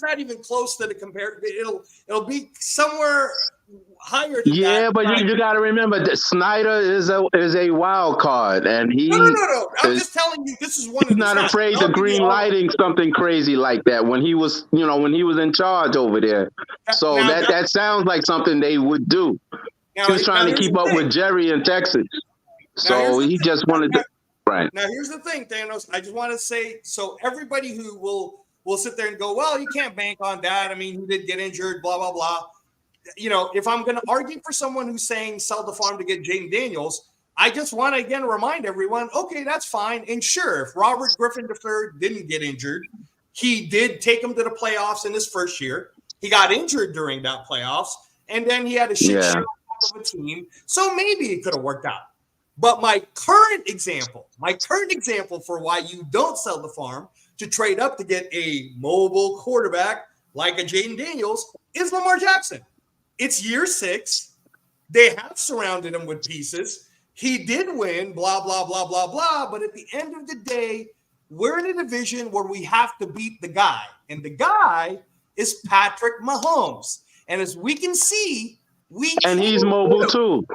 not even close to the compare. It'll be somewhere higher than that. Yeah, but you got to remember that Snyder is a wild card, and he No. I'm just telling you, this is one. He's not afraid of green lighting something crazy like that when he was in charge over there. So that sounds like something they would do. He was trying to keep up with Jerry in Texas, so he just wanted to. Right. Now, here's the thing, Thanos. I just want to say, so everybody who will sit there and go, well, you can't bank on that. I mean, he did get injured, blah, blah, blah. You know, if I'm going to argue for someone who's saying sell the farm to get Jaden Daniels, I just want to, again, remind everyone, okay, that's fine. And sure, if Robert Griffin III didn't get injured, he did take him to the playoffs in his first year. He got injured during that playoffs, and then he had a shit show of a team. So maybe it could have worked out. But my current example for why you don't sell the farm to trade up to get a mobile quarterback like a Jaden Daniels is Lamar Jackson. It's year 6. They have surrounded him with pieces. He did win, blah, blah, blah, blah, blah. But at the end of the day, we're in a division where we have to beat the guy. And the guy is Patrick Mahomes. And as we can see, he's mobile too.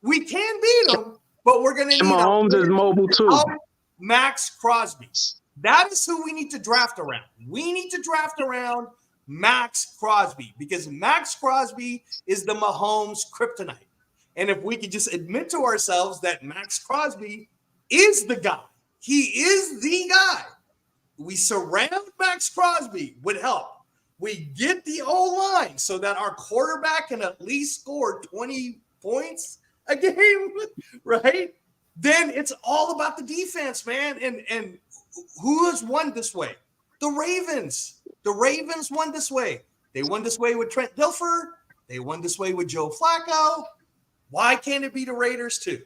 We can beat him. But we're going to need Mahomes is mobile too. Max Crosby. That is who we need to draft around. We need to draft around Max Crosby because Max Crosby is the Mahomes kryptonite. And if we could just admit to ourselves that Max Crosby is the guy, he is the guy. We surround Max Crosby would help. We get the O-line so that our quarterback can at least score 20 points a game, right? Then it's all about the defense, man. And who has won this way? The Ravens. The Ravens won this way. They won this way with Trent Dilfer. They won this way with Joe Flacco. Why can't it be the Raiders too?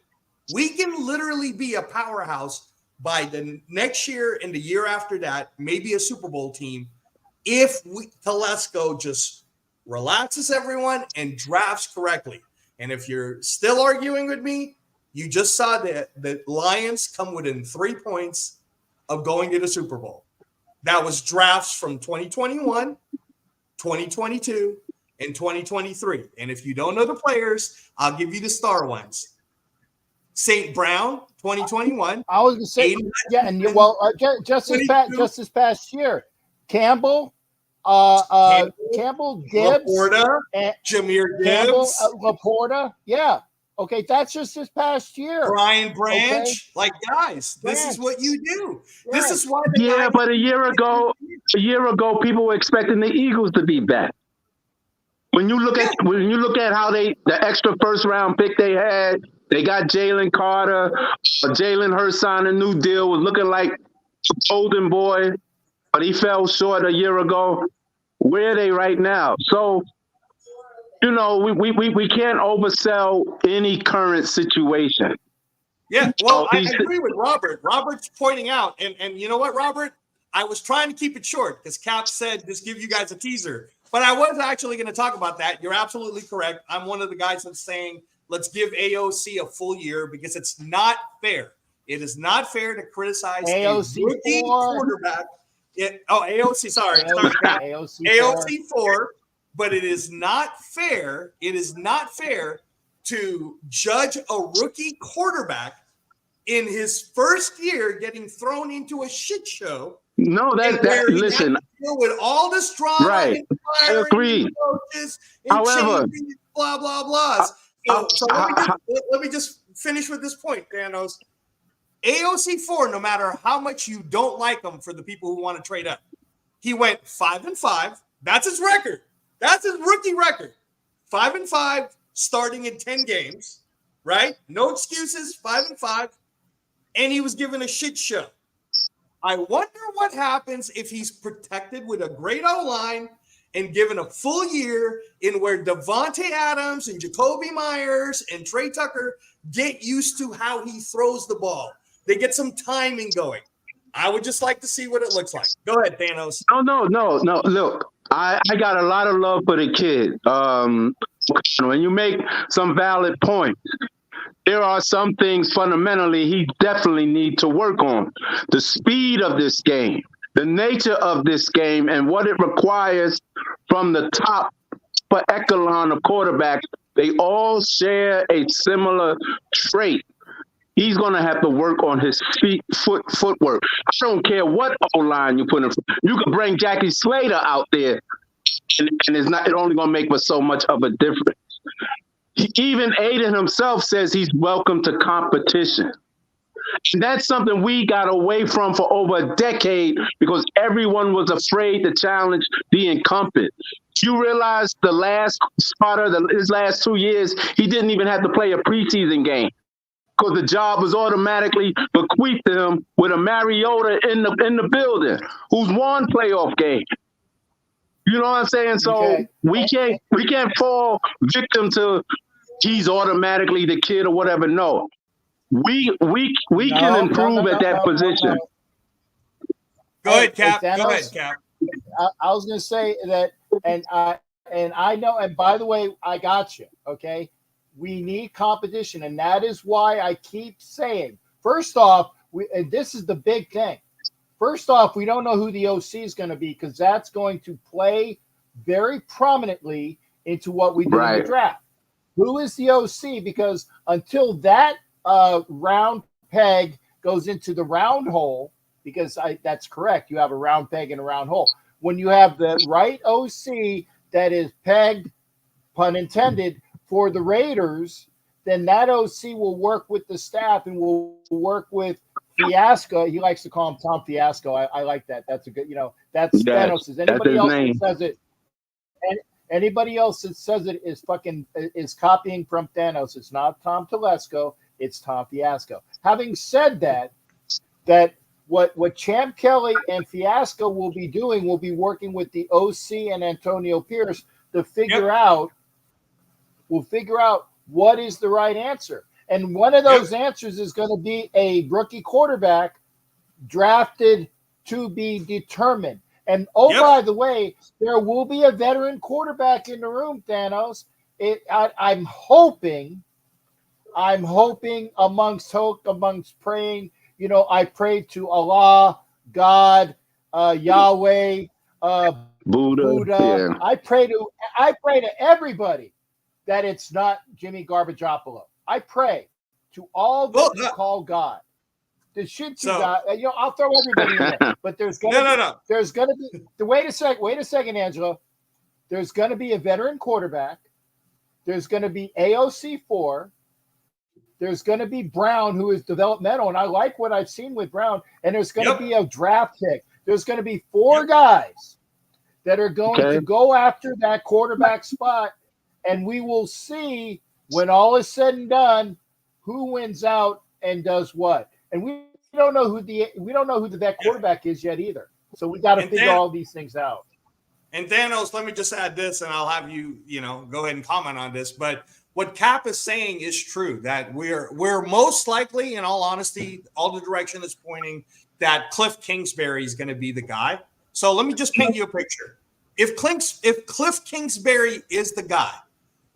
We can literally be a powerhouse by the next year and the year after that, maybe a Super Bowl team, if Telesco just relaxes everyone and drafts correctly. And if you're still arguing with me, you just saw that the Lions come within 3 points of going to the Super Bowl. That was drafts from 2021, 2022, and 2023. And if you don't know the players, I'll give you the star ones. St. Brown, 2021. I was going to say, just this past year, Campbell, Campbell, Gibbs, Laporta, Jahmyr Gibbs, Laporta. Yeah. Okay, that's just this past year. Brian Branch, guys, this is what you do. Yeah. This is why. But a year ago, people were expecting the Eagles to be back. When you look at how the extra first round pick they had, they got Jalen Carter, Jalen Hurts signed a new deal, was looking like a golden boy, but he fell short a year ago. Where are they right now? So, we can't oversell any current situation. Yeah, well, I agree with Robert. Robert's pointing out, and you know what, Robert? I was trying to keep it short because Cap said just give you guys a teaser. But I was actually going to talk about that. You're absolutely correct. I'm one of the guys that's saying let's give AOC a full year because it's not fair. It is not fair to criticize AOC a rookie quarterback. AOC, sorry. AOC 4. But it is not fair. It is not fair to judge a rookie quarterback in his first year getting thrown into a shit show. No, listen. Deal with all this drama, right? I agree. Coaches, however, blah blah blah. So let me just finish with this point, Thanos. AOC 4, no matter how much you don't like him, for the people who want to trade up, he went 5-5. That's his record. That's his rookie record. 5-5, starting in 10 games, right? No excuses. 5-5, and he was given a shit show. I wonder what happens if he's protected with a great O-line and given a full year in where Devontae Adams and Jacoby Myers and Trey Tucker get used to how he throws the ball. They get some timing going. I would just like to see what it looks like. Go ahead, Thanos. No. Look, I got a lot of love for the kid. When you make some valid points, there are some things fundamentally he definitely needs to work on. The speed of this game, the nature of this game, and what it requires from the top for echelon of quarterbacks. They all share a similar trait. He's going to have to work on his footwork. I don't care what O-line you put in. You could bring Jackie Slater out there, and it's only going to make so much of a difference. Even Aiden himself says he's welcome to competition. And that's something we got away from for over a decade because everyone was afraid to challenge the incumbent. You realize the last starter, his last 2 years, he didn't even have to play a preseason game because the job was automatically bequeathed to him with a Mariota in the building who's won playoff games. You know what I'm saying? So we can't fall victim to he's automatically the kid or whatever. No. We can improve at that position. Go ahead, Cap. Go ahead, Cap. I was going to say that, and I know, and by the way, I got you, okay? We need competition, and that is why I keep saying, first off, and this is the big thing. First off, we don't know who the OC is going to be because that's going to play very prominently into what we do in the draft. Who is the OC? Because until that round peg goes into the round hole, because that's correct. You have a round peg and a round hole. When you have the right OC that is pegged, pun intended, for the Raiders, then that OC will work with the staff and will work with Fiasco. He likes to call him Tom Fiasco. I like that. That's a good, that's Thanos. Anybody else that says it, anybody else that says it is copying from Thanos. It's not Tom Telesco. It's Tom Fiasco. Having said that what Champ Kelly and Fiasco will be doing will be working with the OC and Antonio Pierce to figure out what is the right answer. And one of those answers is going to be a rookie quarterback drafted to be determined. And by the way, there will be a veteran quarterback in the room, Thanos. I'm hoping amongst praying, I pray to Allah, God, Yahweh, Buddha. Yeah. I pray to everybody that it's not Jimmy Garbajopolis. I pray to all that you call God. The shit you got, I'll throw everybody in there. But there's gonna be wait a second, Angela. There's gonna be a veteran quarterback. There's gonna be AOC4. There's going to be Brown, who is developmental, and I like what I've seen with Brown. And there's going to be a draft pick. There's going to be 4 guys that are going to go after that quarterback spot, and we will see when all is said and done who wins out and does what. And we don't know who that quarterback is yet either. So we got to figure all these things out. And Thanos, let me just add this, and I'll have you, go ahead and comment on this, but. What Cap is saying is true, that we're most likely, in all honesty, all the direction is pointing that Cliff Kingsbury is going to be the guy. So let me just paint you a picture. If Cliff Kingsbury is the guy,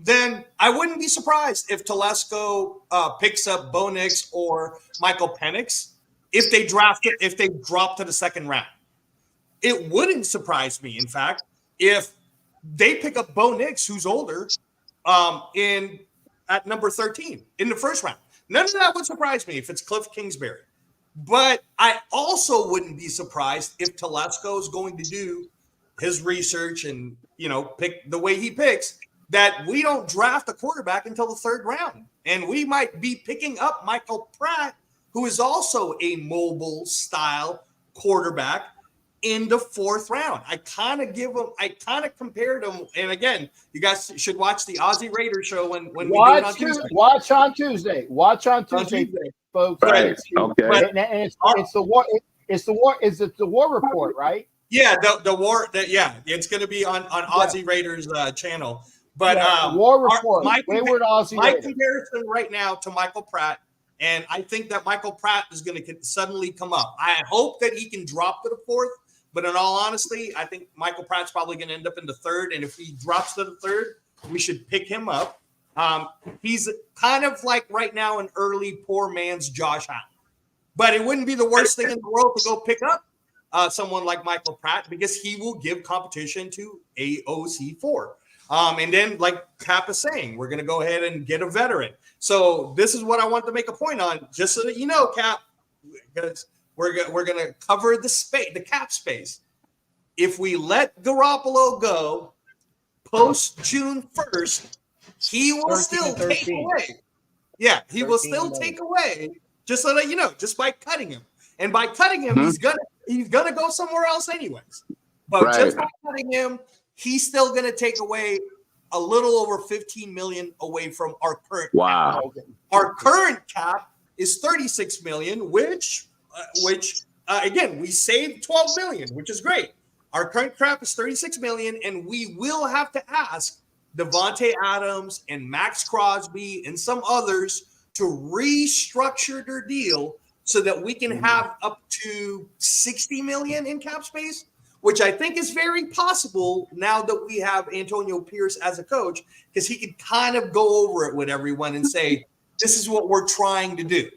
then I wouldn't be surprised if Telesco picks up Bo Nix or Michael Penix if they drop to the second round. It wouldn't surprise me, in fact, if they pick up Bo Nix, who's older, at number 13 in the first round. None of that would surprise me if it's Cliff Kingsbury. But I also wouldn't be surprised if Telesco is going to do his research and, pick the way he picks, that we don't draft a quarterback until the 3rd round. And we might be picking up Michael Pratt, who is also a mobile style quarterback, in the 4th round. I kind of compared them. And again, you guys should watch the Aussie Raiders show when we do it on Tuesday. Watch on Tuesday, folks. Right. Okay. And it's the war report, right? Yeah, the war. It's going to be on Aussie Raiders channel. But war report. My comparison right now to Michael Pratt And I think that Michael Pratt is going to suddenly come up. I hope that he can drop to the fourth, but in all honesty, I think Michael Pratt's probably going to end up in the third. And if he drops to the third, we should pick him up. He's kind of like right now an early poor man's Josh Allen. But it wouldn't be the worst thing in the world to go pick up someone like Michael Pratt because he will give competition to AOC4. And then, like Cap is saying, we're going to go ahead and get a veteran. So this is what I want to make a point on, just so that you know, Cap, because we're going to cover the cap space. If we let Garoppolo go post June 1st, he will still take away. Yeah, he will still take away. Just so that you know, just by cutting him. And by cutting him, he's gonna go somewhere else anyways. But just by cutting him, he's still gonna take away a little over 15 million away from our current cap. Our current cap is 36 million, which again, we saved 12 million, which is great. Our current cap is 36 million, and we will have to ask Devontae Adams and Max Crosby and some others to restructure their deal so that we can have up to 60 million in cap space, which I think is very possible now that we have Antonio Pierce as a coach, because he could kind of go over it with everyone and say, this is what we're trying to do.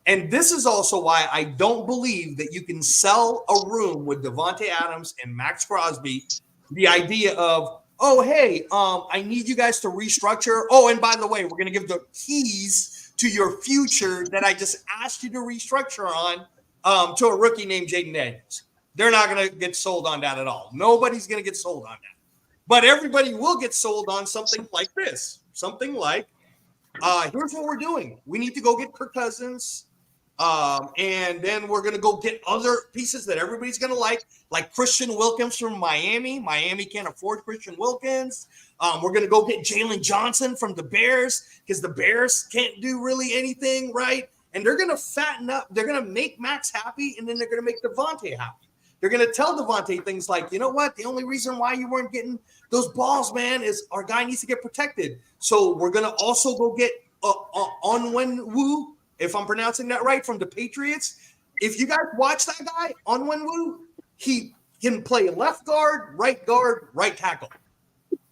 And this is also why I don't believe that you can sell a room with Devontae Adams and Max Crosby, the idea of, oh, hey, I need you guys to restructure. Oh, and by the way, we're going to give the keys to your future that I just asked you to restructure on to a rookie named Jaden Daniels. They're not going to get sold on that at all. Nobody's going to get sold on that. But everybody will get sold on something like this. Something like, here's what we're doing. We need to go get Kirk Cousins. And then we're going to go get other pieces that everybody's going to like Christian Wilkins from Miami. Miami can't afford Christian Wilkins. We're going to go get Jalen Johnson from the Bears because the Bears can't do really anything, right? And they're going to fatten up. They're going to make Max happy, and then they're going to make Devontae happy. They're going to tell Devontae things like, you know what? The only reason why you weren't getting those balls, man, is our guy needs to get protected. So we're going to also go get Onwenu, if I'm pronouncing that right, from the Patriots. If you guys watch that guy, Onwenu, he can play left guard, right tackle.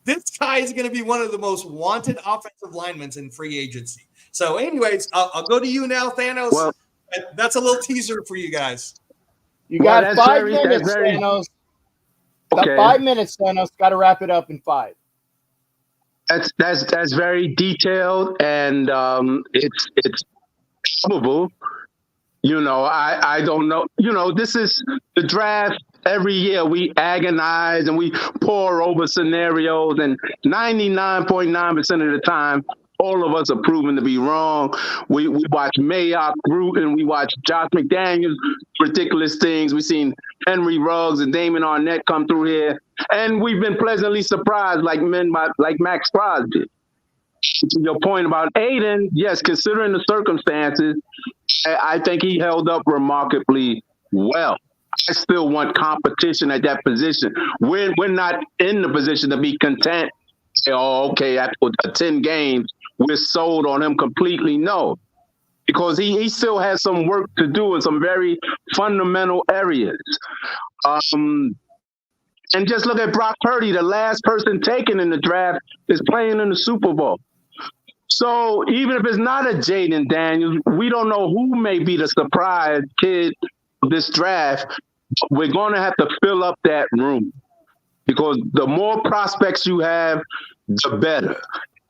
This guy is going to be one of the most wanted offensive linemen in free agency. So anyways, I'll go to you now, Thanos. Well, that's a little teaser for you guys. You got 5 minutes, Thanos. Okay. Got 5 minutes, Thanos. Got to wrap it up in 5. That's very detailed, and it's probable. You know, I don't know. You know, this is the draft. Every year we agonize and we pore over scenarios, and 99.9% of the time, all of us are proven to be wrong. We watch Mayock Groot and we watch Josh McDaniels, ridiculous things. We've seen Henry Ruggs and Damon Arnett come through here, and we've been pleasantly surprised, like Max Crosby. To your point about Aiden, yes, considering the circumstances, I think he held up remarkably well. I still want competition at that position. We're not in the position to be content. Say, oh, okay, after 10 games, we're sold on him completely. No, because he still has some work to do in some very fundamental areas. And just look at Brock Purdy, the last person taken in the draft is playing in the Super Bowl. So even if it's not a Jaden Daniels, we don't know who may be the surprise kid of this draft. We're going to have to fill up that room because the more prospects you have, the better.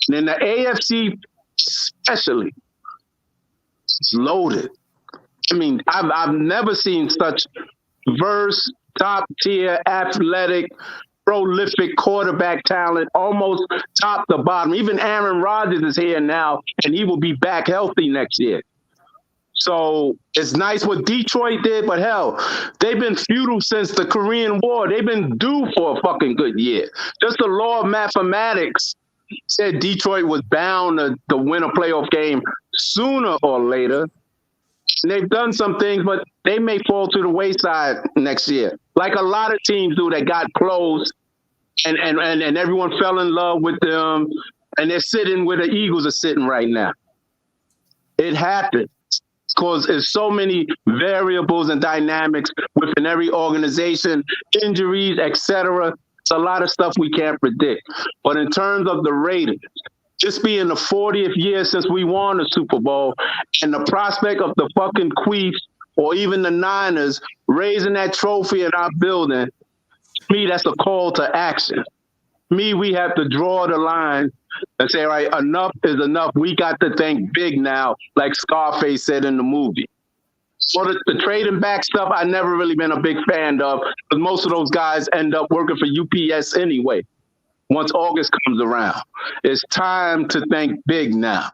And in the AFC especially, it's loaded. I mean, I've never seen such diverse, top-tier, athletic, prolific quarterback talent, almost top to bottom. Even Aaron Rodgers is here now, and he will be back healthy next year. So it's nice what Detroit did, but hell, they've been feudal since the Korean War. They've been due for a fucking good year. Just the law of mathematics said Detroit was bound to win a playoff game sooner or later. And they've done some things, but they may fall to the wayside next year, like a lot of teams do that got close and everyone fell in love with them, and they're sitting where the Eagles are sitting right now. It happened. because there's so many variables and dynamics within every organization, injuries, etc. It's a lot of stuff we can't predict. But in terms of the Raiders, just being the 40th year since we won the Super Bowl, and the prospect of the fucking Queefs or even the Niners raising that trophy in our building, to me, that's a call to action. Me, we have to draw the line and say, all right, enough is enough. We got to think big now, like Scarface said in the movie. So the trading back stuff, I never really been a big fan of, because most of those guys end up working for UPS anyway. Once August comes around, it's time to think big now.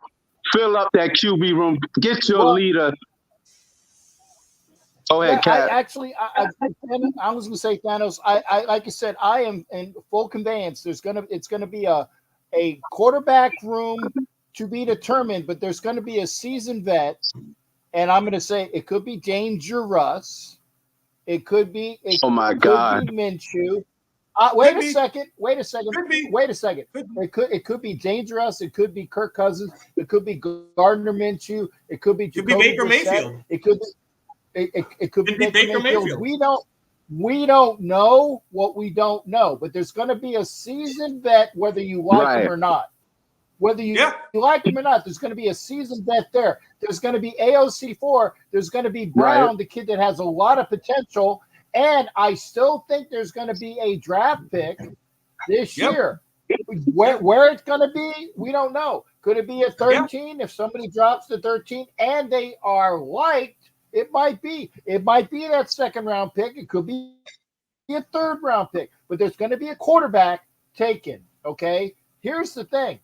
Fill up that QB room. Get your leader. Go ahead, Kat. I was going to say, Thanos. I like I said, I am in full conveyance. It's gonna be a quarterback room to be determined, but there's going to be a seasoned vet, and I'm going to say it could be dangerous. It could be. Oh my God. Could be Minshew. Wait a second. It could be dangerous. It could be Kirk Cousins. It could be Gardner Minshew. It could be Baker Mayfield. It could be Baker Mayfield. We don't know what we don't know, but there's going to be a seasoned vet, whether you like him or not. Whether you like him or not, there's going to be a seasoned vet there. There's going to be AOC4. There's going to be Brown, the kid that has a lot of potential. And I still think there's going to be a draft pick this year. Where it's going to be, we don't know. Could it be a 13? If somebody drops to 13 and they are liked, it might be. It might be that second round pick. It could be a third round pick. But there's going to be a quarterback taken, okay? Here's the thing.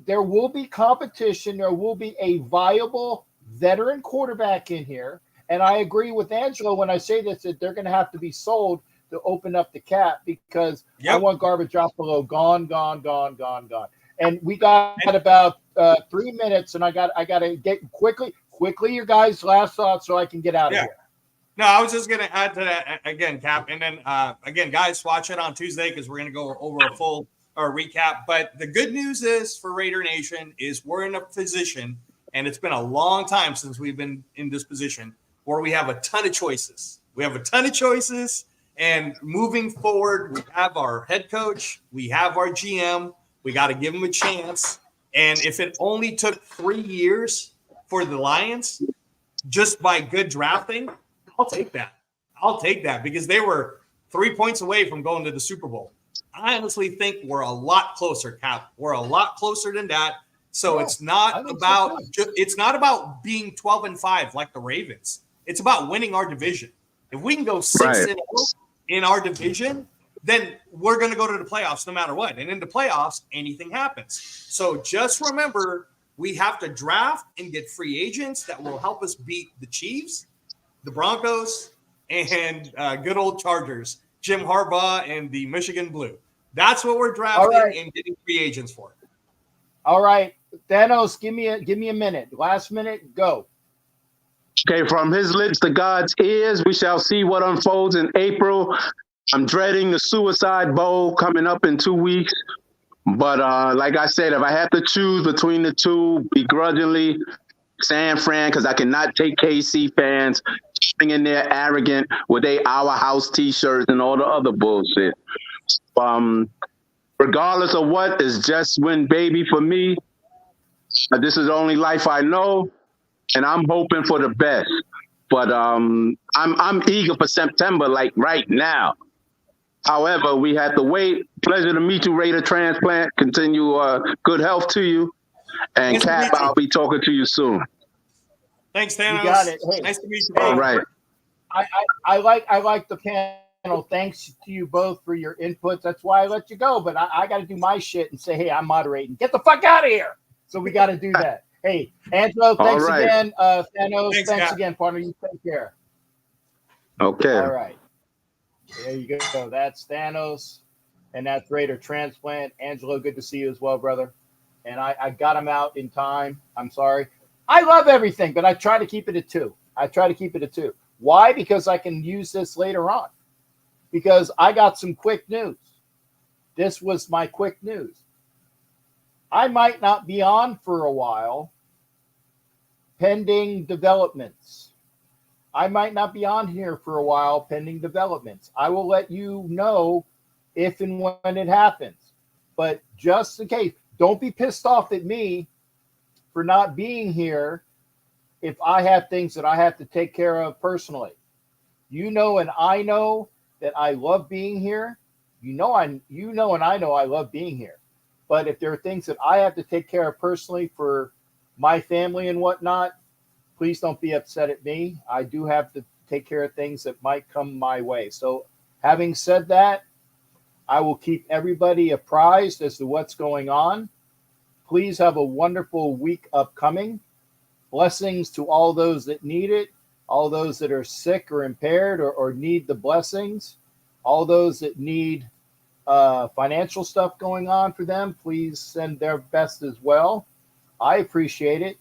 There will be competition. There will be a viable veteran quarterback in here. And I agree with Angelo when I say this, that they're going to have to be sold to open up the cap, because I want Garbage Garoppolo gone. And we got about 3 minutes, and I got to get quickly your guys' last thoughts so I can get out of here. No, I was just going to add to that again, Cap. And then, again, guys, watch it on Tuesday, because we're going to go over a full recap. But the good news is for Raider Nation is we're in a position, and it's been a long time since we've been in this position, where we have a ton of choices. And moving forward, we have our head coach, we have our GM, we got to give them a chance. And if it only took 3 years for the Lions, just by good drafting, I'll take that because they were 3 points away from going to the Super Bowl. I honestly think we're a lot closer, Cap. We're a lot closer than that. So it's not about being 12-5 like the Ravens. It's about winning our division. If we can go 6-0 in our division, then we're going to go to the playoffs no matter what. And in the playoffs, anything happens. So just remember, we have to draft and get free agents that will help us beat the Chiefs, the Broncos, and good old Chargers, Jim Harbaugh and the Michigan Blue. That's what we're drafting and getting free agents for. All right, Thanos, give me a minute. Last minute, go. Okay, from his lips to God's ears, we shall see what unfolds in April. I'm dreading the Suicide Bowl coming up in 2 weeks. But like I said, if I have to choose between the two, begrudgingly, San Fran, because I cannot take KC fans sitting in there arrogant with Our House T-shirts and all the other bullshit. Regardless of what, it's just win, baby, for me. This is the only life I know. And I'm hoping for the best, but I'm eager for September, like right now. However, we have to wait. Pleasure to meet you, Raider Transplant. Continue good health to you, and Cap, I'll be talking to you soon. Thanks, Thanos. You got it. Hey, nice to meet you. All right. I like the panel. Thanks to you both for your inputs. That's why I let you go. But I got to do my shit and say, hey, I'm moderating. Get the fuck out of here. So we got to do that. Hey, Angelo, thanks again. Thanos, thanks again, partner. You take care. Okay. All right. There you go. That's Thanos, and that's Raider Transplant. Angelo, good to see you as well, brother. And I got him out in time. I'm sorry. I love everything, but I try to keep it at 2. Why? Because I can use this later on. Because I got some quick news. This was my quick news. I might not be on for a while pending developments. I might not be on here for a while pending developments. I will let you know if and when it happens. But just in case, don't be pissed off at me for not being here if I have things that I have to take care of personally. You know, and I know that I love being here. You know, and I know I love being here. But if there are things that I have to take care of personally for my family and whatnot, please don't be upset at me. I do have to take care of things that might come my way. So having said that, I will keep everybody apprised as to what's going on. Please have a wonderful week upcoming. Blessings to all those that need it, all those that are sick or impaired or need the blessings, all those that need financial stuff going on for them. Please send their best as well. I appreciate it,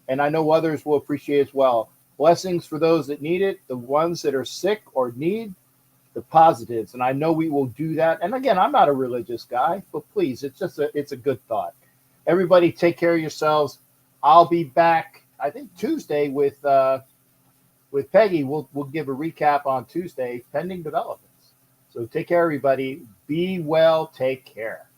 and I know others will appreciate it as well. Blessings for those that need it, the ones that are sick or need the positives, and I know we will do that. And again, I'm not a religious guy, but please, it's a good thought. Everybody take care of yourselves. I'll be back, I think, Tuesday with Peggy. We'll give a recap on Tuesday, pending developments. So take care, everybody. Be well. Take care.